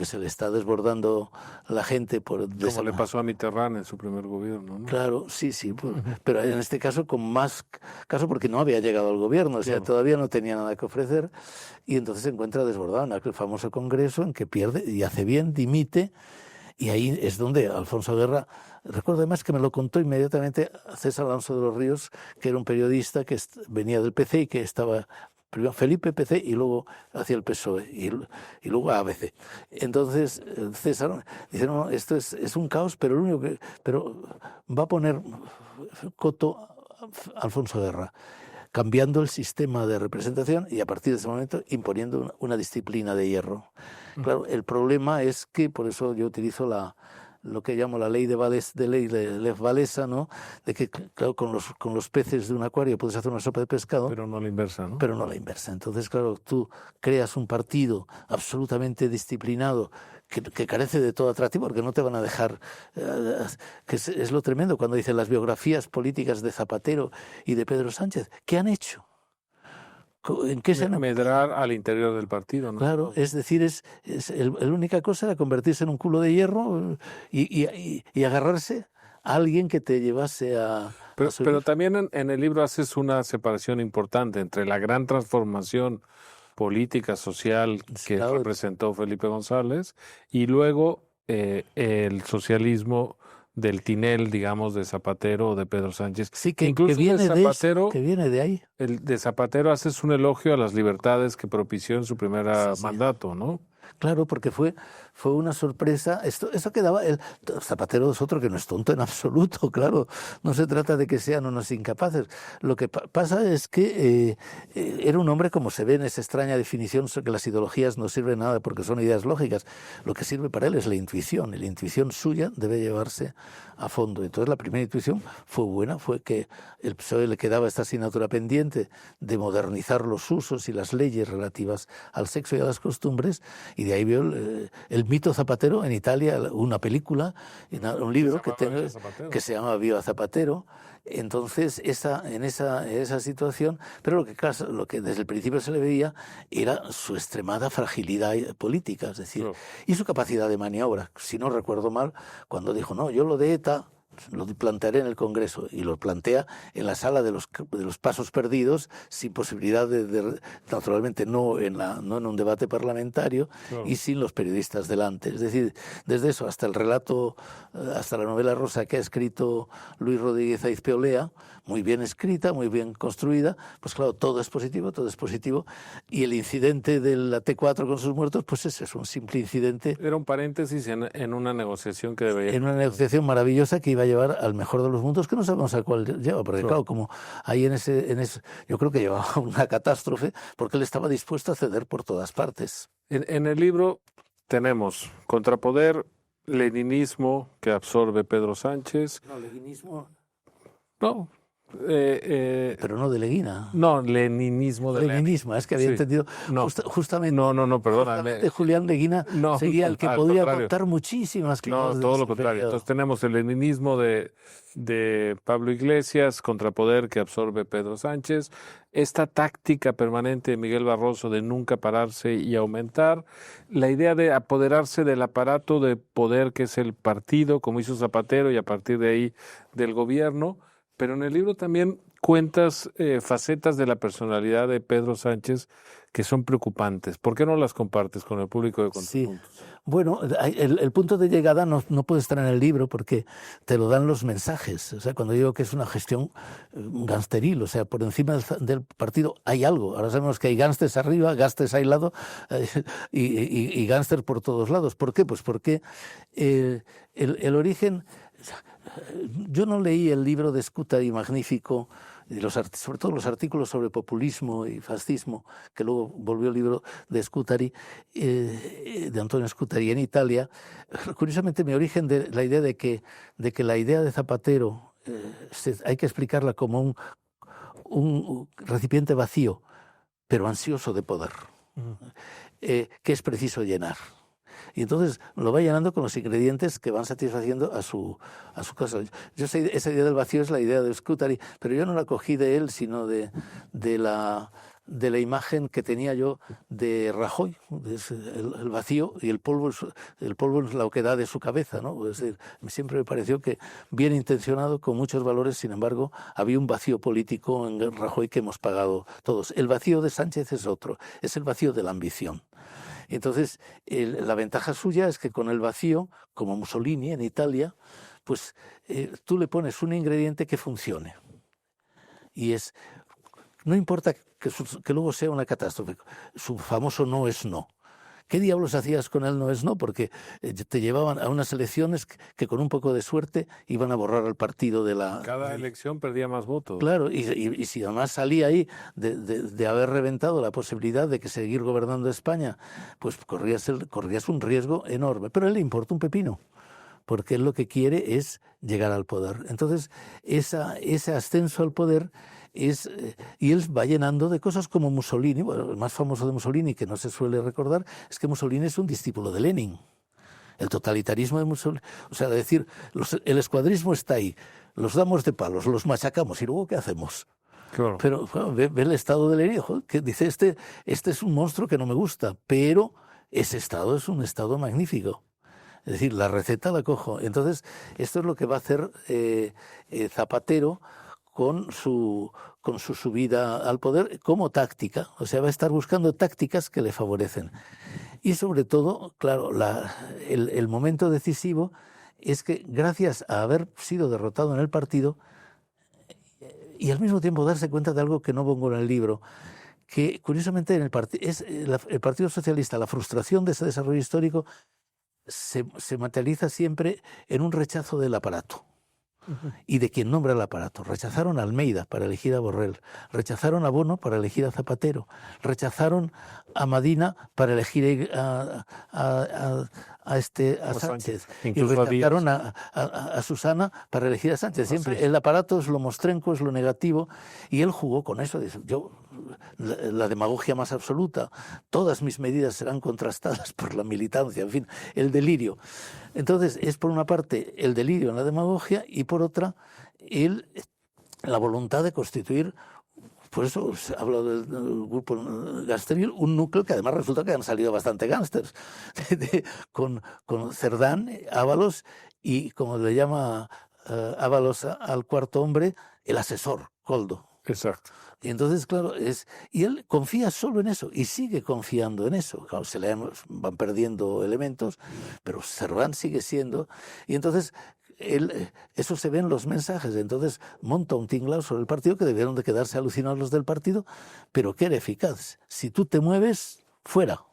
[SPEAKER 2] se le está desbordando la gente por...
[SPEAKER 1] Como le pasó a Mitterrand en su primer gobierno, ¿no?
[SPEAKER 2] Claro, sí, pero en este caso con más caso porque no había llegado al gobierno, o sea, todavía no tenía nada que ofrecer, y entonces se encuentra desbordado en aquel famoso congreso en que pierde y hace bien, dimite, y ahí es donde Alfonso Guerra... Recuerdo además que me lo contó inmediatamente César Alonso de los Ríos, que era un periodista que venía del PC y que estaba... Primero Felipe PC y luego hacia el PSOE y luego a ABC. Entonces César dice, no, esto es un caos, pero va a poner coto Alfonso Guerra, cambiando el sistema de representación y a partir de ese momento imponiendo una disciplina de hierro. Claro, el problema es que, por eso yo utilizo lo que llamo la ley de Lev Walesa, ¿no? De que, claro, con los peces de un acuario puedes hacer una sopa de pescado.
[SPEAKER 1] Pero no la inversa, ¿no?
[SPEAKER 2] Pero no la inversa. Entonces, claro, tú creas un partido absolutamente disciplinado que carece de todo atractivo, porque no te van a dejar... que es lo tremendo cuando dicen las biografías políticas de Zapatero y de Pedro Sánchez. ¿Qué han hecho?
[SPEAKER 1] ¿En qué se medrar al interior del partido, ¿no?
[SPEAKER 2] Claro, es decir, la única cosa era convertirse en un culo de hierro y agarrarse a alguien que te llevase a...
[SPEAKER 1] Pero también en el libro haces una separación importante entre la gran transformación política, social que representó Felipe González y luego el socialismo del Tinel, digamos, de Zapatero o de Pedro Sánchez.
[SPEAKER 2] Sí, que viene de ahí.
[SPEAKER 1] El de Zapatero haces un elogio a las libertades que propició en su primer mandato, ¿no?
[SPEAKER 2] Claro, porque fue una sorpresa. Esto quedaba... Zapatero es otro que no es tonto en absoluto, claro. No se trata de que sean unos incapaces. Lo que pasa es que era un hombre, como se ve en esa extraña definición, que las ideologías no sirven nada porque son ideas lógicas. Lo que sirve para él es la intuición. Y la intuición suya debe llevarse a fondo. Entonces la primera intuición fue buena, fue que el PSOE le quedaba esta asignatura pendiente de modernizar los usos y las leyes relativas al sexo y a las costumbres, y de ahí vio el mito Zapatero en Italia, una película, un libro que se llama Viva Zapatero. Entonces, en esa situación, pero lo que desde el principio se le veía era su extremada fragilidad política, es decir, y su capacidad de maniobra. Si no recuerdo mal, cuando dijo, no, yo lo de ETA lo plantearé en el Congreso, y lo plantea en la sala de los pasos perdidos, sin posibilidad naturalmente no en un debate parlamentario, y sin los periodistas delante. Es decir, desde eso hasta el relato, hasta la novela rosa que ha escrito Luis Rodríguez Aizpeolea, muy bien escrita, muy bien construida, pues claro, todo es positivo, y el incidente de la T4 con sus muertos, pues ese es un simple incidente.
[SPEAKER 1] Era un paréntesis en una negociación que debería...
[SPEAKER 2] En una negociación maravillosa que iba a llevar al mejor de los mundos, que no sabemos a cuál lleva, porque claro, como ahí en ese, yo creo que llevaba una catástrofe, porque él estaba dispuesto a ceder por todas partes.
[SPEAKER 1] En el libro tenemos contrapoder, leninismo que absorbe Pedro Sánchez.
[SPEAKER 2] No, leninismo...
[SPEAKER 1] No,
[SPEAKER 2] Pero no de Leguina.
[SPEAKER 1] No, leninismo de
[SPEAKER 2] Leninismo, es que había
[SPEAKER 1] Sí.
[SPEAKER 2] entendido
[SPEAKER 1] No.
[SPEAKER 2] justamente.
[SPEAKER 1] No, perdona.
[SPEAKER 2] Justamente Julián Leguina
[SPEAKER 1] No,
[SPEAKER 2] sería el que
[SPEAKER 1] al
[SPEAKER 2] podría
[SPEAKER 1] contrario.
[SPEAKER 2] contar muchísimas
[SPEAKER 1] No,
[SPEAKER 2] cosas de
[SPEAKER 1] todo
[SPEAKER 2] ese
[SPEAKER 1] lo contrario.
[SPEAKER 2] periodo.
[SPEAKER 1] Entonces tenemos el leninismo de Pablo Iglesias, contrapoder que absorbe Pedro Sánchez, esta táctica permanente de Miguel Barroso de nunca pararse y aumentar, la idea de apoderarse del aparato de poder que es el partido, como hizo Zapatero, y a partir de ahí del gobierno, pero en el libro también cuentas facetas de la personalidad de Pedro Sánchez que son preocupantes. ¿Por qué no las compartes con el público de
[SPEAKER 2] Sí.
[SPEAKER 1] Contrapuntos?
[SPEAKER 2] Bueno, el punto de llegada no puede estar en el libro porque te lo dan los mensajes. O sea, cuando digo que es una gestión gangsteril, o sea, por encima del partido hay algo. Ahora sabemos que hay gángsters arriba, gángsters al lado y gángsters por todos lados. ¿Por qué? Pues porque el origen... Yo no leí el libro de Scutari magnífico, sobre todo los artículos sobre populismo y fascismo, que luego volvió el libro de Scutari, de Antonio Scutari en Italia. Curiosamente, mi origen de la idea de que la idea de Zapatero hay que explicarla como un recipiente vacío, pero ansioso de poder, que es preciso llenar. Y entonces lo va llenando con los ingredientes que van satisfaciendo a su cosa. Yo sé, esa idea del vacío es la idea de Scutari, pero yo no la cogí de él, sino de la imagen que tenía yo de Rajoy, el vacío y el polvo es la oquedad de su cabeza, ¿no? Es decir, siempre me pareció que bien intencionado, con muchos valores, sin embargo, había un vacío político en Rajoy que hemos pagado todos. El vacío de Sánchez es otro, es el vacío de la ambición. Entonces, la ventaja suya es que con el vacío, como Mussolini en Italia, pues tú le pones un ingrediente que funcione. Y no importa que luego sea una catástrofe, su famoso no es no. ¿Qué diablos hacías con el no es no? Porque te llevaban a unas elecciones que con un poco de suerte iban a borrar al partido de la...
[SPEAKER 1] Cada elección perdía más votos.
[SPEAKER 2] Claro, y si además salía ahí de haber reventado la posibilidad de que seguir gobernando España, pues corrías un riesgo enorme. Pero a él le importa un pepino, porque él lo que quiere es llegar al poder. Entonces, ese ascenso al poder y él va llenando de cosas como Mussolini. Bueno, el más famoso de Mussolini, que no se suele recordar, es que Mussolini es un discípulo de Lenin. El totalitarismo de Mussolini, o sea, decir, el escuadrismo está ahí, los damos de palos, los machacamos, y luego ¿qué hacemos?
[SPEAKER 1] Claro.
[SPEAKER 2] Pero bueno, ve el estado de Lenin, que dice, este es un monstruo que no me gusta, pero ese estado es un estado magnífico. Es decir, la receta la cojo. Entonces, esto es lo que va a hacer Zapatero con su subida al poder como táctica. O sea, va a estar buscando tácticas que le favorecen. Y sobre todo, claro, el momento decisivo es que gracias a haber sido derrotado en el partido y al mismo tiempo darse cuenta de algo que no pongo en el libro, que curiosamente en el Partido Socialista, la frustración de ese desarrollo histórico se materializa siempre en un rechazo del aparato. Y de quien nombra el aparato. Rechazaron a Almeida para elegir a Borrell, rechazaron a Bono para elegir a Zapatero, rechazaron a Madina para elegir a Sánchez, y rechazaron a Susana para elegir a Sánchez. Siempre el aparato es lo mostrenco, es lo negativo, y él jugó con eso. Dice, la demagogia más absoluta, todas mis medidas serán contrastadas por la militancia, en fin, el delirio. Entonces, es por una parte el delirio en la demagogia y por otra la voluntad de constituir, por eso se ha hablado del grupo gangsteril, un núcleo que además resulta que han salido bastante gángsters, con Cerdán, Ábalos y, como le llama Ábalos al cuarto hombre, el asesor, Koldo.
[SPEAKER 1] Exacto.
[SPEAKER 2] Y entonces, claro, y él confía solo en eso y sigue confiando en eso. Claro, van perdiendo elementos, pero Serván sigue siendo. Y entonces, eso se ve en los mensajes. Entonces, monta un tinglao sobre el partido que debieron de quedarse alucinados los del partido, pero que era eficaz. Si tú te mueves, fuera.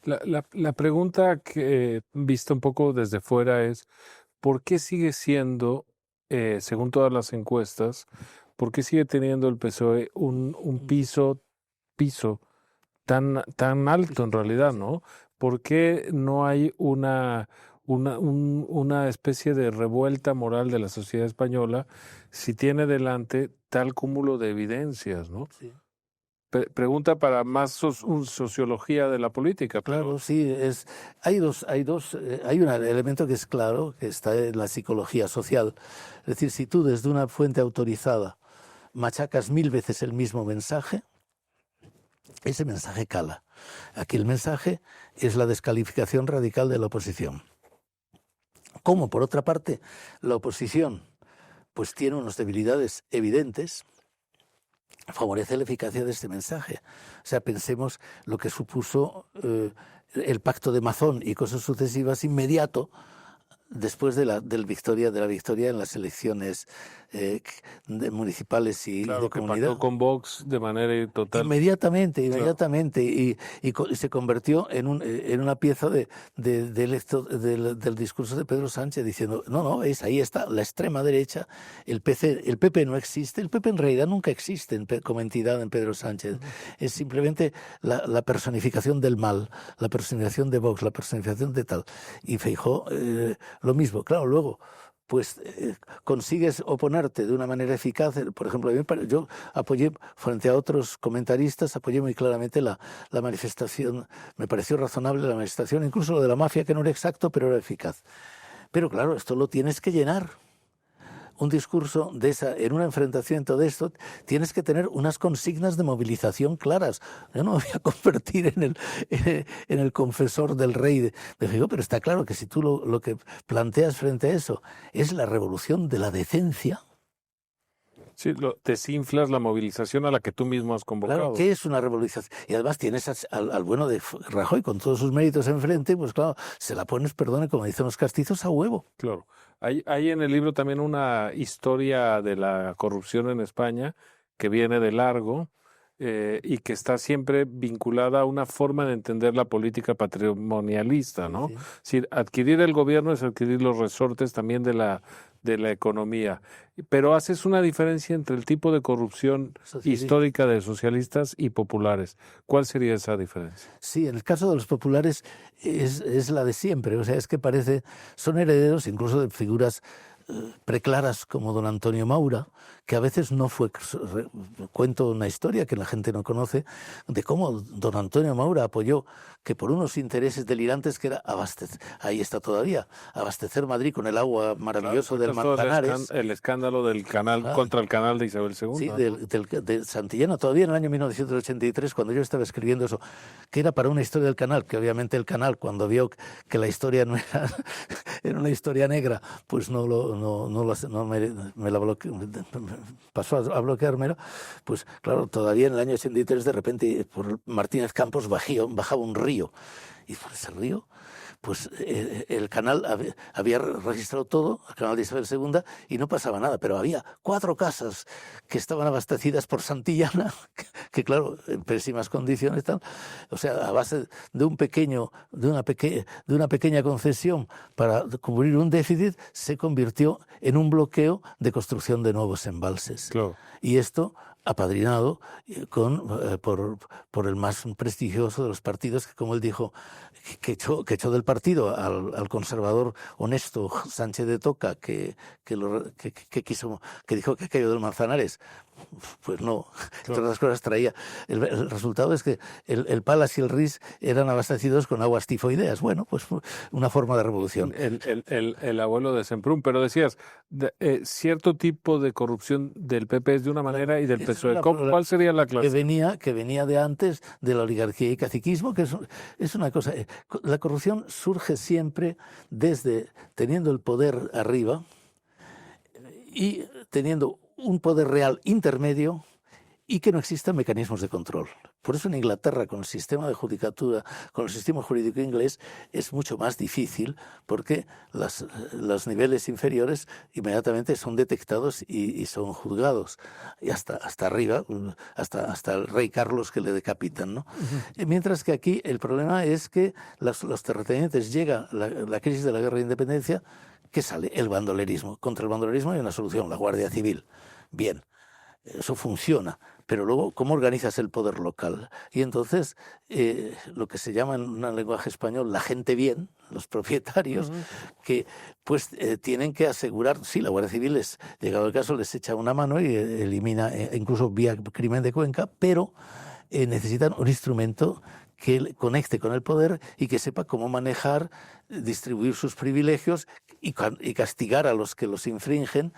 [SPEAKER 1] La pregunta que vista un poco desde fuera es, ¿por qué sigue siendo, según todas las encuestas, ¿por qué sigue teniendo el PSOE un piso tan alto en realidad, ¿no? ¿Por qué no hay una una especie de revuelta moral de la sociedad española si tiene delante tal cúmulo de evidencias, ¿no?
[SPEAKER 2] Sí.
[SPEAKER 1] Pregunta para más sociología de la política.
[SPEAKER 2] Claro, sí, hay un elemento que es claro, que está en la psicología social. Es decir, si tú desde una fuente autorizada machacas 1000 veces el mismo mensaje, ese mensaje cala. Aquí el mensaje es la descalificación radical de la oposición. Como, por otra parte, la oposición pues tiene unas debilidades evidentes, favorece la eficacia de este mensaje. O sea, pensemos lo que supuso el pacto de Mazón y cosas sucesivas inmediato después de la victoria en las elecciones municipales y
[SPEAKER 1] claro,
[SPEAKER 2] de comunidad.
[SPEAKER 1] Pactó con Vox de manera total.
[SPEAKER 2] Inmediatamente, y se convirtió en una pieza del discurso de Pedro Sánchez diciendo, ahí está, la extrema derecha, el PP no existe, el PP en realidad nunca existe como entidad en Pedro Sánchez, es simplemente la personificación del mal, la personificación de Vox, la personificación de tal. Y Feijóo lo mismo, claro, luego pues consigues oponerte de una manera eficaz. Por ejemplo, yo apoyé, frente a otros comentaristas, apoyé muy claramente la manifestación, me pareció razonable la manifestación, incluso lo de la mafia, que no era exacto, pero era eficaz. Pero claro, esto lo tienes que llenar. Un discurso en un enfrentamiento de esto, tienes que tener unas consignas de movilización claras. Yo no me voy a convertir en el confesor del rey de Feijóo, pero está claro que si tú lo que planteas frente a eso es la revolución de la decencia.
[SPEAKER 1] Sí, desinflas la movilización a la que tú mismo has convocado.
[SPEAKER 2] Claro, ¿qué es una revolución? Y además tienes al bueno de Rajoy con todos sus méritos enfrente, pues claro, se la pones, perdone, como dicen los castizos, a huevo.
[SPEAKER 1] Claro. Hay en el libro también una historia de la corrupción en España que viene de largo y que está siempre vinculada a una forma de entender la política patrimonialista, ¿no?
[SPEAKER 2] Sí.
[SPEAKER 1] Es decir, adquirir el gobierno es adquirir los resortes también de la economía. Pero haces una diferencia entre el tipo de corrupción histórica de socialistas y populares. ¿Cuál sería esa diferencia?
[SPEAKER 2] Sí, en el caso de los populares es la de siempre. O sea, es que son herederos incluso de figuras preclaras como don Antonio Maura, que a veces no fue, cuento una historia que la gente no conoce, de cómo don Antonio Maura apoyó que por unos intereses delirantes que era ahí está todavía, abastecer Madrid con el agua maravilloso del Manzanares.
[SPEAKER 1] El escándalo del canal contra el canal de Isabel II.
[SPEAKER 2] Sí, de Santillana, todavía en el año 1983, cuando yo estaba escribiendo eso, que era para una historia del canal, que obviamente el canal, cuando vio que la historia no era una historia negra, pues me la bloqueó, pasó a bloqueármela. Pues claro, todavía en el año 83 de repente por Martínez Campos bajaba un río, y por ese río pues el canal había registrado todo, el canal de Isabel II, y no pasaba nada, pero había 4 casas que estaban abastecidas por Santillana, que claro, en pésimas condiciones, tal, o sea, a base de una pequeña concesión para cubrir un déficit, se convirtió en un bloqueo de construcción de nuevos embalses.
[SPEAKER 1] Claro.
[SPEAKER 2] Y esto apadrinado por el más prestigioso de los partidos, que como él dijo, que echó del partido al conservador honesto Sánchez de Toca, que dijo que aquello del Manzanares, pues no,
[SPEAKER 1] claro.
[SPEAKER 2] Todas las cosas traía. El resultado es que el Palas y el RIS eran abastecidos con aguas tifoideas. Bueno, pues una forma de revolución.
[SPEAKER 1] El abuelo de Semprún, pero decías, cierto tipo de corrupción del PP es de una manera y del PSOE. ¿Cuál sería la clase?
[SPEAKER 2] Que venía de antes de la oligarquía y caciquismo, que es una cosa. La corrupción surge siempre desde teniendo el poder arriba y teniendo un poder real intermedio y que no existan mecanismos de control. Por eso en Inglaterra, con el sistema de judicatura, con el sistema jurídico inglés, es mucho más difícil porque los niveles inferiores inmediatamente son detectados y son juzgados. Y hasta arriba, hasta el rey Carlos que le decapitan, ¿no? Uh-huh. Mientras que aquí el problema es que los terratenientes llega la crisis de la guerra de independencia, que sale el bandolerismo. Contra el bandolerismo hay una solución, la Guardia Civil. Bien. Eso funciona, pero luego, ¿cómo organizas el poder local? Y entonces, lo que se llama en un lenguaje español la gente bien, los propietarios, que pues tienen que asegurar, sí, la Guardia Civil, llegado el caso, les echa una mano y elimina, incluso vía crimen de Cuenca, pero necesitan un instrumento que conecte con el poder y que sepa cómo manejar, distribuir sus privilegios y castigar a los que los infringen.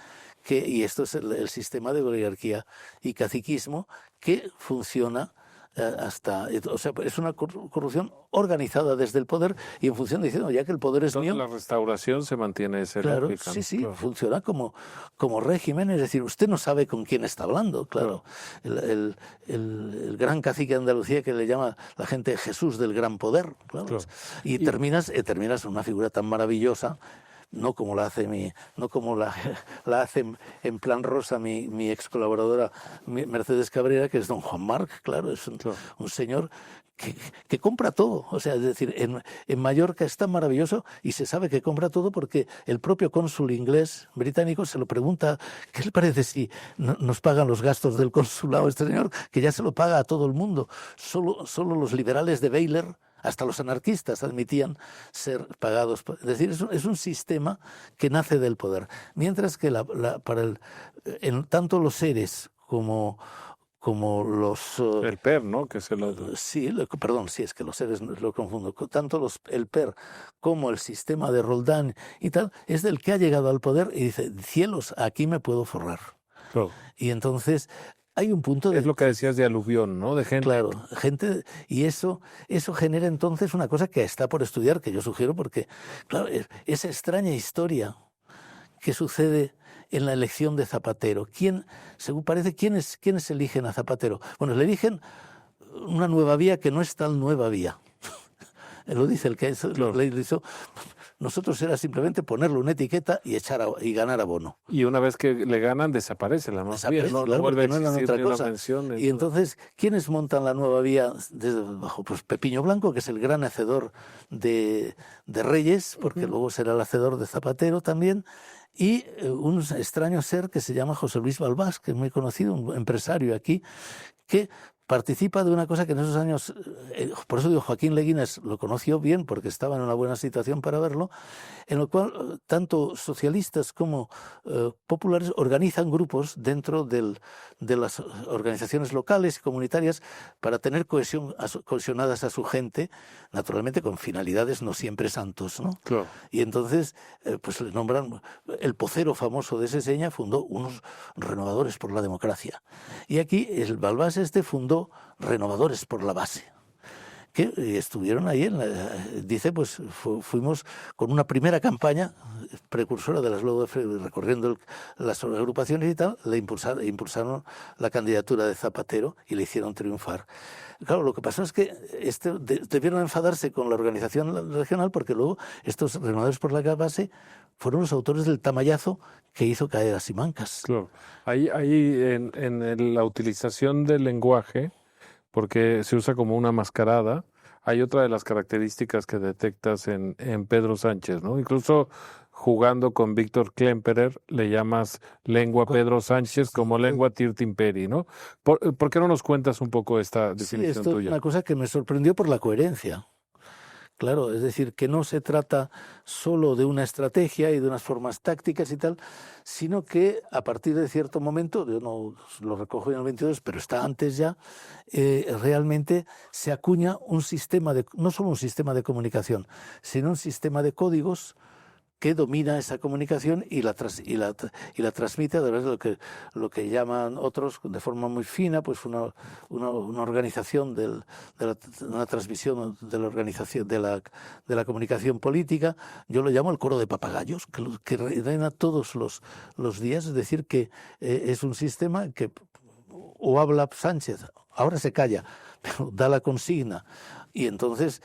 [SPEAKER 2] Y esto es el sistema de oligarquía y caciquismo que funciona o sea, es una corrupción organizada desde el poder y en función de diciendo, ya que el poder es mío.
[SPEAKER 1] La restauración se mantiene esa
[SPEAKER 2] Claro,
[SPEAKER 1] lógica, ¿no?
[SPEAKER 2] sí,
[SPEAKER 1] Claro.
[SPEAKER 2] funciona como régimen, es decir, usted no sabe con quién está hablando, claro. El gran cacique de Andalucía que le llama la gente Jesús del gran poder, claro. Y terminas en una figura tan maravillosa. No como la hace la hace en plan rosa mi ex colaboradora Mercedes Cabrera, que es don Juan Marc, claro, es un señor que compra todo. O sea, es decir, en Mallorca es tan maravilloso y se sabe que compra todo porque el propio cónsul inglés británico se lo pregunta, ¿qué le parece si nos pagan los gastos del consulado este señor? Que ya se lo paga a todo el mundo. Solo los liberales de Baylor, hasta los anarquistas, admitían ser pagados. Es decir, es un sistema que nace del poder. Mientras que tanto los seres como los...
[SPEAKER 1] el PER, ¿no? Que se lo...
[SPEAKER 2] Sí, perdón, sí, es que los seres lo confundo. Tanto el PER como el sistema de Roldán y tal, es del que ha llegado al poder y dice, cielos, aquí me puedo forrar.
[SPEAKER 1] Claro.
[SPEAKER 2] Y entonces... hay un punto de...
[SPEAKER 1] Es lo que decías de aluvión, ¿no? De gente.
[SPEAKER 2] Claro, gente... Y eso genera entonces una cosa que está por estudiar, que yo sugiero, porque, claro, esa extraña historia que sucede en la elección de Zapatero. Según parece, ¿quiénes eligen a Zapatero? Bueno, le eligen una nueva vía que no es tal nueva vía. Lo dice el que le hizo. Nosotros era simplemente ponerle una etiqueta y ganar abono.
[SPEAKER 1] Y una vez que le ganan, desaparece la nueva vía. No vuelve a existir ni una mención.
[SPEAKER 2] Y entonces, ¿quiénes montan la nueva vía desde abajo? Pues Pepiño Blanco, que es el gran hacedor de Reyes, porque luego será el hacedor de Zapatero también, y un extraño ser que se llama José Luis Balbás, que es muy conocido, un empresario aquí, que participa de una cosa que en esos años, por eso digo, Joaquín Leguines lo conoció bien porque estaba en una buena situación para verlo, en lo cual tanto socialistas como populares organizan grupos dentro de las organizaciones locales y comunitarias para tener cohesionadas a su gente, naturalmente con finalidades no siempre santos, ¿no?
[SPEAKER 1] Claro.
[SPEAKER 2] Y entonces pues le nombran, el vocero famoso de Seseña fundó unos Renovadores por la Democracia. Y aquí el Balbás fundó Renovadores por la Base, que estuvieron ahí, dice, pues fuimos con una primera campaña precursora de las luego recorriendo las agrupaciones y tal, impulsaron la candidatura de Zapatero y le hicieron triunfar. Claro, lo que pasó es que debieron enfadarse con la organización regional porque luego estos Renovadores por la Base fueron los autores del tamallazo que hizo caer a Simancas.
[SPEAKER 1] Claro. Ahí en la utilización del lenguaje, porque se usa como una mascarada, hay otra de las características que detectas en Pedro Sánchez, ¿no? Incluso jugando con Víctor Klemperer, le llamas lengua Pedro Sánchez como lengua Tirtimperi, ¿no? ¿Por qué no nos cuentas un poco esta definición tuya?
[SPEAKER 2] Es una cosa que me sorprendió por la coherencia. Claro, es decir, que no se trata solo de una estrategia y de unas formas tácticas y tal, sino que a partir de cierto momento, yo no lo recojo en el 22, pero está antes ya, realmente se acuña un sistema no solo un sistema de comunicación, sino un sistema de códigos que domina esa comunicación y la transmite a través de lo que llaman otros de forma muy fina, pues una organización una transmisión de la organización de la comunicación política. Yo lo llamo el coro de papagayos, que reina todos los días, es decir, que es un sistema que o habla Sánchez, ahora se calla, pero da la consigna. Y entonces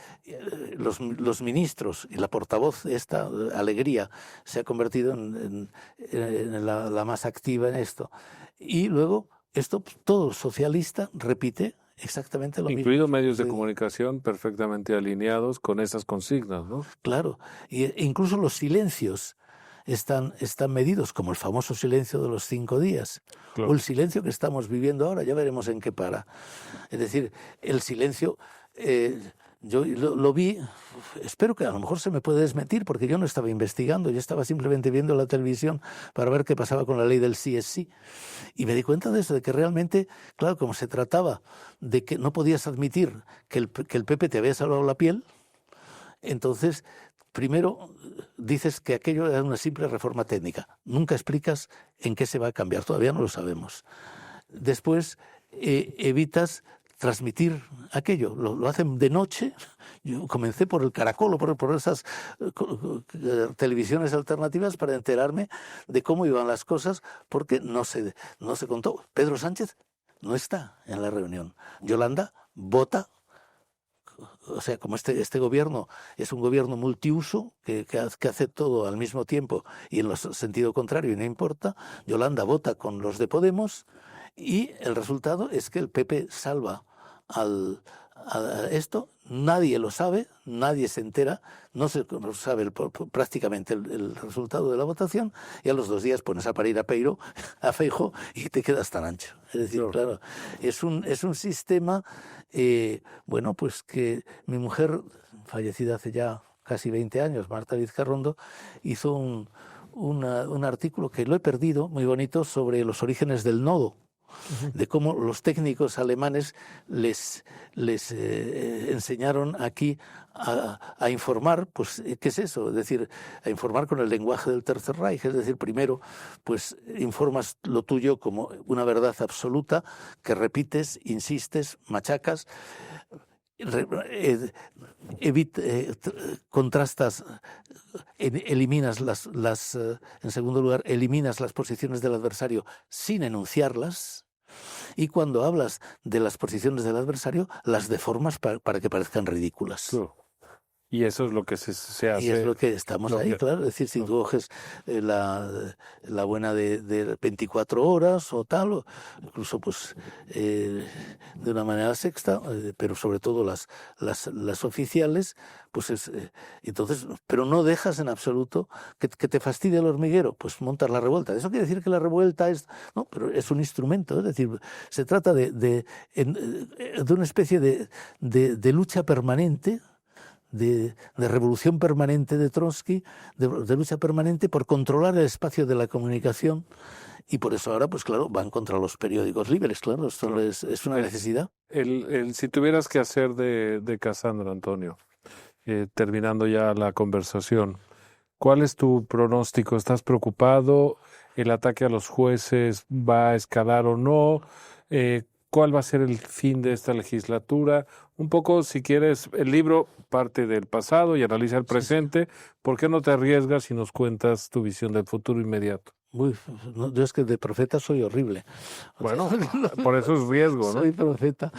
[SPEAKER 2] los ministros y la portavoz, esta Alegría, se ha convertido en la más activa en esto. Y luego esto todo socialista repite exactamente lo mismo.
[SPEAKER 1] Incluido medios de comunicación perfectamente alineados con esas consignas, ¿no?
[SPEAKER 2] Claro, e incluso los silencios. están medidos, como el famoso silencio de los 5 días,
[SPEAKER 1] Claro.
[SPEAKER 2] o el silencio que estamos viviendo ahora, ya veremos en qué para. Es decir, el silencio, yo lo vi, espero que a lo mejor se me puede desmentir, porque yo no estaba investigando, yo estaba simplemente viendo la televisión para ver qué pasaba con la ley del sí es sí. Y me di cuenta de eso, de que realmente, claro, como se trataba de que no podías admitir que el PP te había salvado la piel, entonces, primero dices que aquello era una simple reforma técnica. Nunca explicas en qué se va a cambiar, todavía no lo sabemos. Después, evitas transmitir aquello, lo hacen de noche. Yo comencé por el Caracol o por esas televisiones alternativas para enterarme de cómo iban las cosas, porque no se contó. Pedro Sánchez no está en la reunión. Yolanda vota. O sea, como este gobierno es un gobierno multiuso que hace todo al mismo tiempo y en el sentido contrario y no importa, Yolanda vota con los de Podemos y el resultado es que el PP salva a esto. Nadie lo sabe, nadie se entera, no se sabe prácticamente el resultado de la votación, y a los 2 días pones a parir a Feijóo y te quedas tan ancho. Es decir, claro, es un sistema, bueno, pues que mi mujer, fallecida hace ya casi 20 años, Marta Vizcarrondo, hizo un artículo que lo he perdido, muy bonito, sobre los orígenes del nodo, de cómo los técnicos alemanes les enseñaron aquí a informar, pues, ¿qué es eso? Es decir, a informar con el lenguaje del Tercer Reich, es decir, primero, pues, informas lo tuyo como una verdad absoluta, que repites, insistes, machacas, contrastas, eliminas en segundo lugar, eliminas las posiciones del adversario sin enunciarlas, y cuando hablas de las posiciones del adversario, las deformas para que parezcan ridículas.
[SPEAKER 1] Claro. Y eso es lo que se hace.
[SPEAKER 2] Y es lo que estamos ahí, claro. Es decir, si tú coges la buena de 24 horas o tal, o incluso pues de una manera sexta, pero sobre todo las oficiales, pues entonces, pero no dejas en absoluto que te fastidie el hormiguero, pues montas la revuelta. Eso quiere decir que la revuelta no, pero es un instrumento, es decir, se trata de una especie de lucha permanente, de revolución permanente de Trotsky, de lucha permanente por controlar el espacio de la comunicación, y por eso ahora, pues claro, van contra los periódicos libres, claro, esto es una necesidad.
[SPEAKER 1] Si tuvieras que hacer de Casandra, Antonio, terminando ya la conversación, ¿cuál es tu pronóstico? ¿Estás preocupado? ¿El ataque a los jueces va a escalar o no? ¿Cuál va a ser el fin de esta legislatura? Un poco, si quieres, el libro parte del pasado y analiza el presente. ¿Por qué no te arriesgas y nos cuentas tu visión del futuro inmediato?
[SPEAKER 2] Uy, no, yo es que de profeta soy horrible.
[SPEAKER 1] Bueno, por eso es riesgo, ¿no?
[SPEAKER 2] Soy profeta.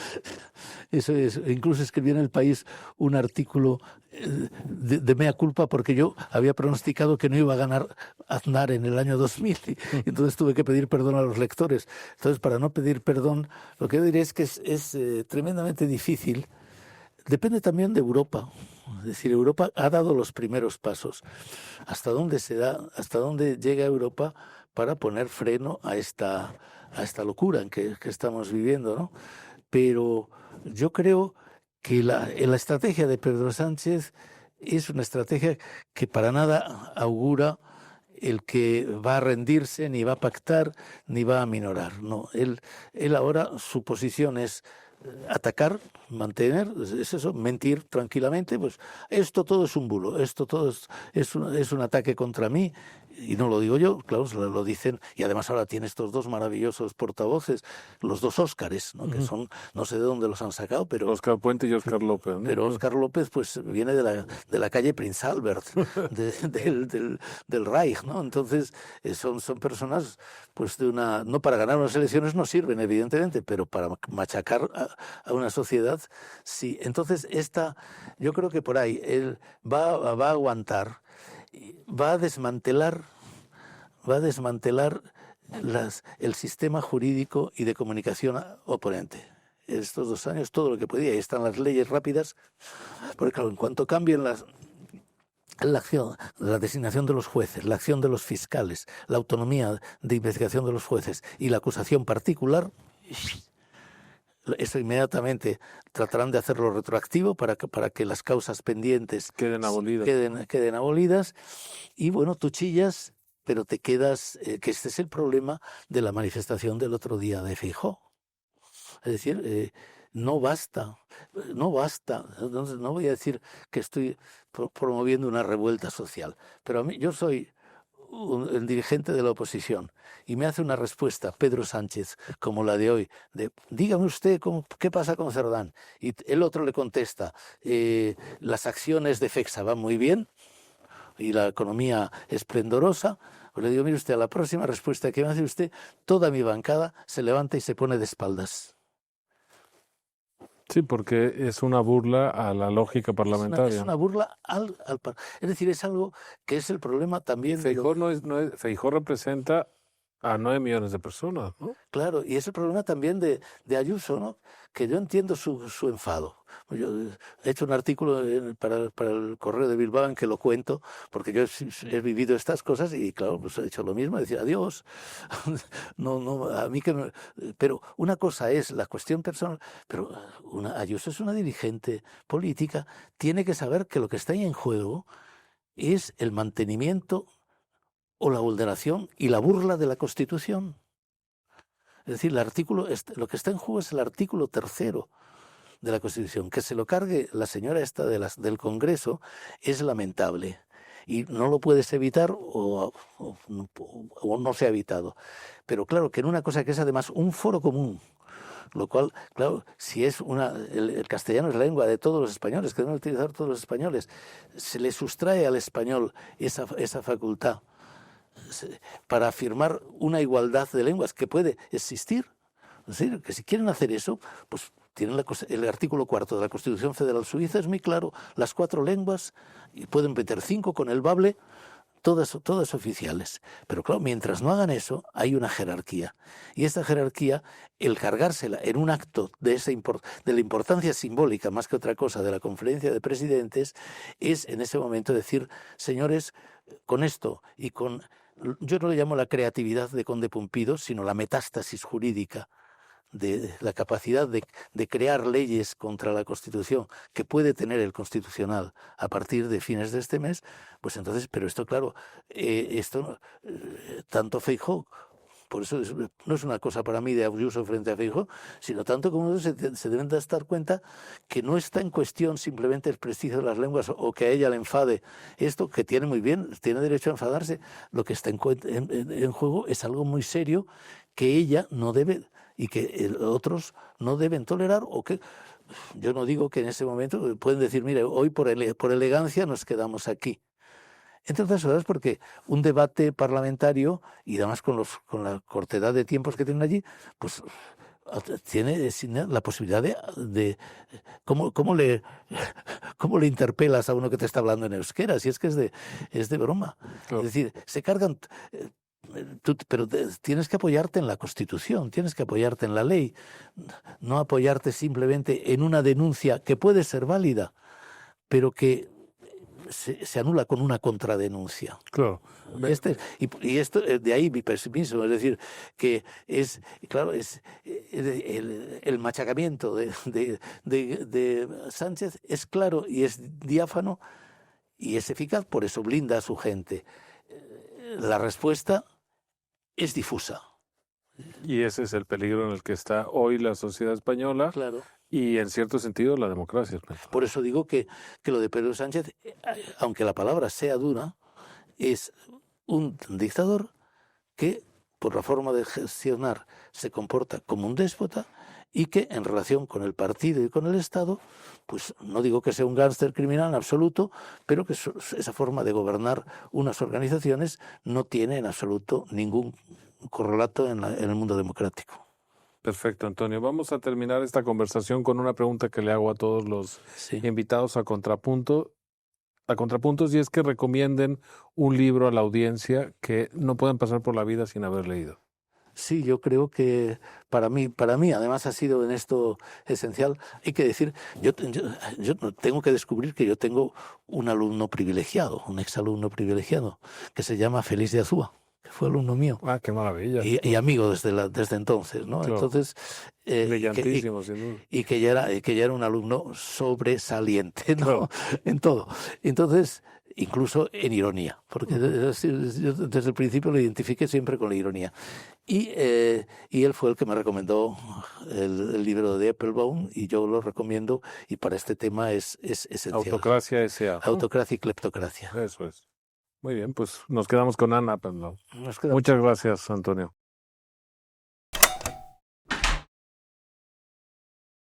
[SPEAKER 2] Eso es. Incluso escribí en El País un artículo de mea culpa, porque yo había pronosticado que no iba a ganar Aznar en el año 2000, y entonces tuve que pedir perdón a los lectores. Entonces, para no pedir perdón, lo que yo diré es que es tremendamente difícil. Depende también de Europa. Es decir, Europa ha dado los primeros pasos. ¿Hasta dónde llega Europa para poner freno a esta locura en que estamos viviendo, ¿no? Pero yo creo que la estrategia de Pedro Sánchez es una estrategia que para nada augura el que va a rendirse, ni va a pactar, ni va a aminorar. No, él ahora, su posición es atacar, mantener, es eso, mentir tranquilamente, pues esto todo es un bulo, esto todo es un ataque contra mí, y no lo digo yo, claro, lo dicen, y además ahora tiene estos dos maravillosos portavoces, los dos Óscares, ¿no? Que son, no sé de dónde los han sacado, pero
[SPEAKER 1] Óscar Puente y Óscar López, ¿no?
[SPEAKER 2] Pero Óscar López pues viene de la calle Prince Albert, del Reich, ¿no? Entonces son personas pues no para ganar unas elecciones no sirven, evidentemente, pero para machacar a una sociedad sí. Entonces yo creo que por ahí él va a aguantar, va a desmantelar el sistema jurídico y de comunicación oponente. Estos 2 años todo lo que podía, ahí están las leyes rápidas, porque claro, en cuanto cambien la designación de los jueces, la acción de los fiscales, la autonomía de investigación de los jueces y la acusación particular, eso inmediatamente tratarán de hacerlo retroactivo para que las causas pendientes
[SPEAKER 1] queden abolidas.
[SPEAKER 2] Queden abolidas. Y bueno, tú chillas, pero te quedas, que este es el problema de la manifestación del otro día de Feijóo. Es decir, no basta. Entonces, no voy a decir que estoy promoviendo una revuelta social, pero yo soy el dirigente de la oposición y me hace una respuesta Pedro Sánchez como la de hoy, de dígame usted qué pasa con Cerdán, y el otro le contesta, las acciones de FEXA van muy bien y la economía esplendorosa. Pues le digo, mire usted, a la próxima respuesta que me hace usted, toda mi bancada se levanta y se pone de espaldas.
[SPEAKER 1] Sí, porque es una burla a la lógica parlamentaria.
[SPEAKER 2] Es una burla es decir, es algo que es el problema también.
[SPEAKER 1] Feijóo Feijóo representa a 9 millones de personas, ¿no?
[SPEAKER 2] Claro, y es el problema también de Ayuso, ¿no? Que yo entiendo su enfado. Yo he hecho un artículo para el Correo de Bilbao en que lo cuento, porque yo he vivido estas cosas y claro, pues he hecho lo mismo, decir adiós. No, a mí que pero una cosa es la cuestión personal, pero Ayuso es una dirigente política, tiene que saber que lo que está ahí en juego es el mantenimiento o la vulneración y la burla de la Constitución. Es decir, lo que está en juego es el artículo 3º de la Constitución. Que se lo cargue la señora esta del Congreso es lamentable y no lo puedes evitar o no se ha evitado. Pero claro, que en una cosa que es además un foro común, lo cual, claro, si es el castellano es la lengua de todos los españoles, que deben utilizar todos los españoles, se le sustrae al español esa facultad para afirmar una igualdad de lenguas que puede existir. Es decir, que si quieren hacer eso, pues tienen el artículo 4º de la Constitución Federal Suiza, es muy claro, las 4 lenguas, y pueden meter 5 con el bable, todas oficiales. Pero claro, mientras no hagan eso, hay una jerarquía. Y esta jerarquía, el cargársela en un acto de la importancia simbólica, más que otra cosa, de la conferencia de presidentes, es en ese momento decir, señores, con esto y con... Yo no le llamo la creatividad de Conde Pumpido, sino la metástasis jurídica de la capacidad de crear leyes contra la Constitución que puede tener el Constitucional a partir de fines de este mes, pues entonces, pero esto claro, tanto Feijóo, por eso no es una cosa para mí de Ayuso frente a Feijóo, sino tanto como se deben de dar cuenta que no está en cuestión simplemente el prestigio de las lenguas o que a ella le enfade esto, que tiene muy bien, tiene derecho a enfadarse. Lo que está en juego es algo muy serio que ella no debe y que otros no deben tolerar, o que yo no digo que en ese momento pueden decir, mire, hoy por elegancia nos quedamos aquí. Entre otras cosas porque un debate parlamentario, y además con la cortedad de tiempos que tienen allí, pues tiene la posibilidad de ¿cómo le interpelas a uno que te está hablando en euskera? Si es que es de broma. Claro. Es decir, se cargan... pero tienes que apoyarte en la Constitución, tienes que apoyarte en la ley, no apoyarte simplemente en una denuncia que puede ser válida, pero que se anula con una contradenuncia.
[SPEAKER 1] Claro.
[SPEAKER 2] Y esto, de ahí mi pesimismo, es decir, que es el machacamiento de Sánchez es claro y es diáfano y es eficaz, por eso blinda a su gente. La respuesta es difusa.
[SPEAKER 1] Y ese es el peligro en el que está hoy la sociedad española.
[SPEAKER 2] Claro.
[SPEAKER 1] Y en cierto sentido la democracia española.
[SPEAKER 2] Por eso digo que lo de Pedro Sánchez, aunque la palabra sea dura, es un dictador que, por la forma de gestionar, se comporta como un déspota y que, en relación con el partido y con el Estado, pues no digo que sea un gángster criminal en absoluto, pero que esa forma de gobernar unas organizaciones no tiene en absoluto ningún correlato en el mundo democrático.
[SPEAKER 1] Perfecto, Antonio. Vamos a terminar esta conversación con una pregunta que le hago a todos los invitados a Contrapuntos, y es que recomienden un libro a la audiencia que no puedan pasar por la vida sin haber leído.
[SPEAKER 2] sí, yo creo que para mí además ha sido en esto esencial. Hay que decir, yo no tengo que descubrir que yo tengo un alumno privilegiado, un exalumno privilegiado, que se llama Félix de Azúa, que fue alumno mío.
[SPEAKER 1] Ah, qué maravilla.
[SPEAKER 2] Y amigo desde entonces, ¿no?
[SPEAKER 1] Claro.
[SPEAKER 2] Entonces,
[SPEAKER 1] Brillantísimo, sin duda.
[SPEAKER 2] y que ya era un alumno sobresaliente, ¿no?
[SPEAKER 1] Claro.
[SPEAKER 2] En todo. Entonces, incluso en ironía, porque yo desde el principio lo identifiqué siempre con la ironía. Y él fue el que me recomendó el libro de Applebaum, y yo lo recomiendo, y para este tema es esencial.
[SPEAKER 1] Autocracia S.A.
[SPEAKER 2] Autocracia y cleptocracia.
[SPEAKER 1] Eso es. Muy bien, pues nos quedamos con Anna Applebaum.
[SPEAKER 2] Nos quedamos.
[SPEAKER 1] Muchas gracias, Antonio.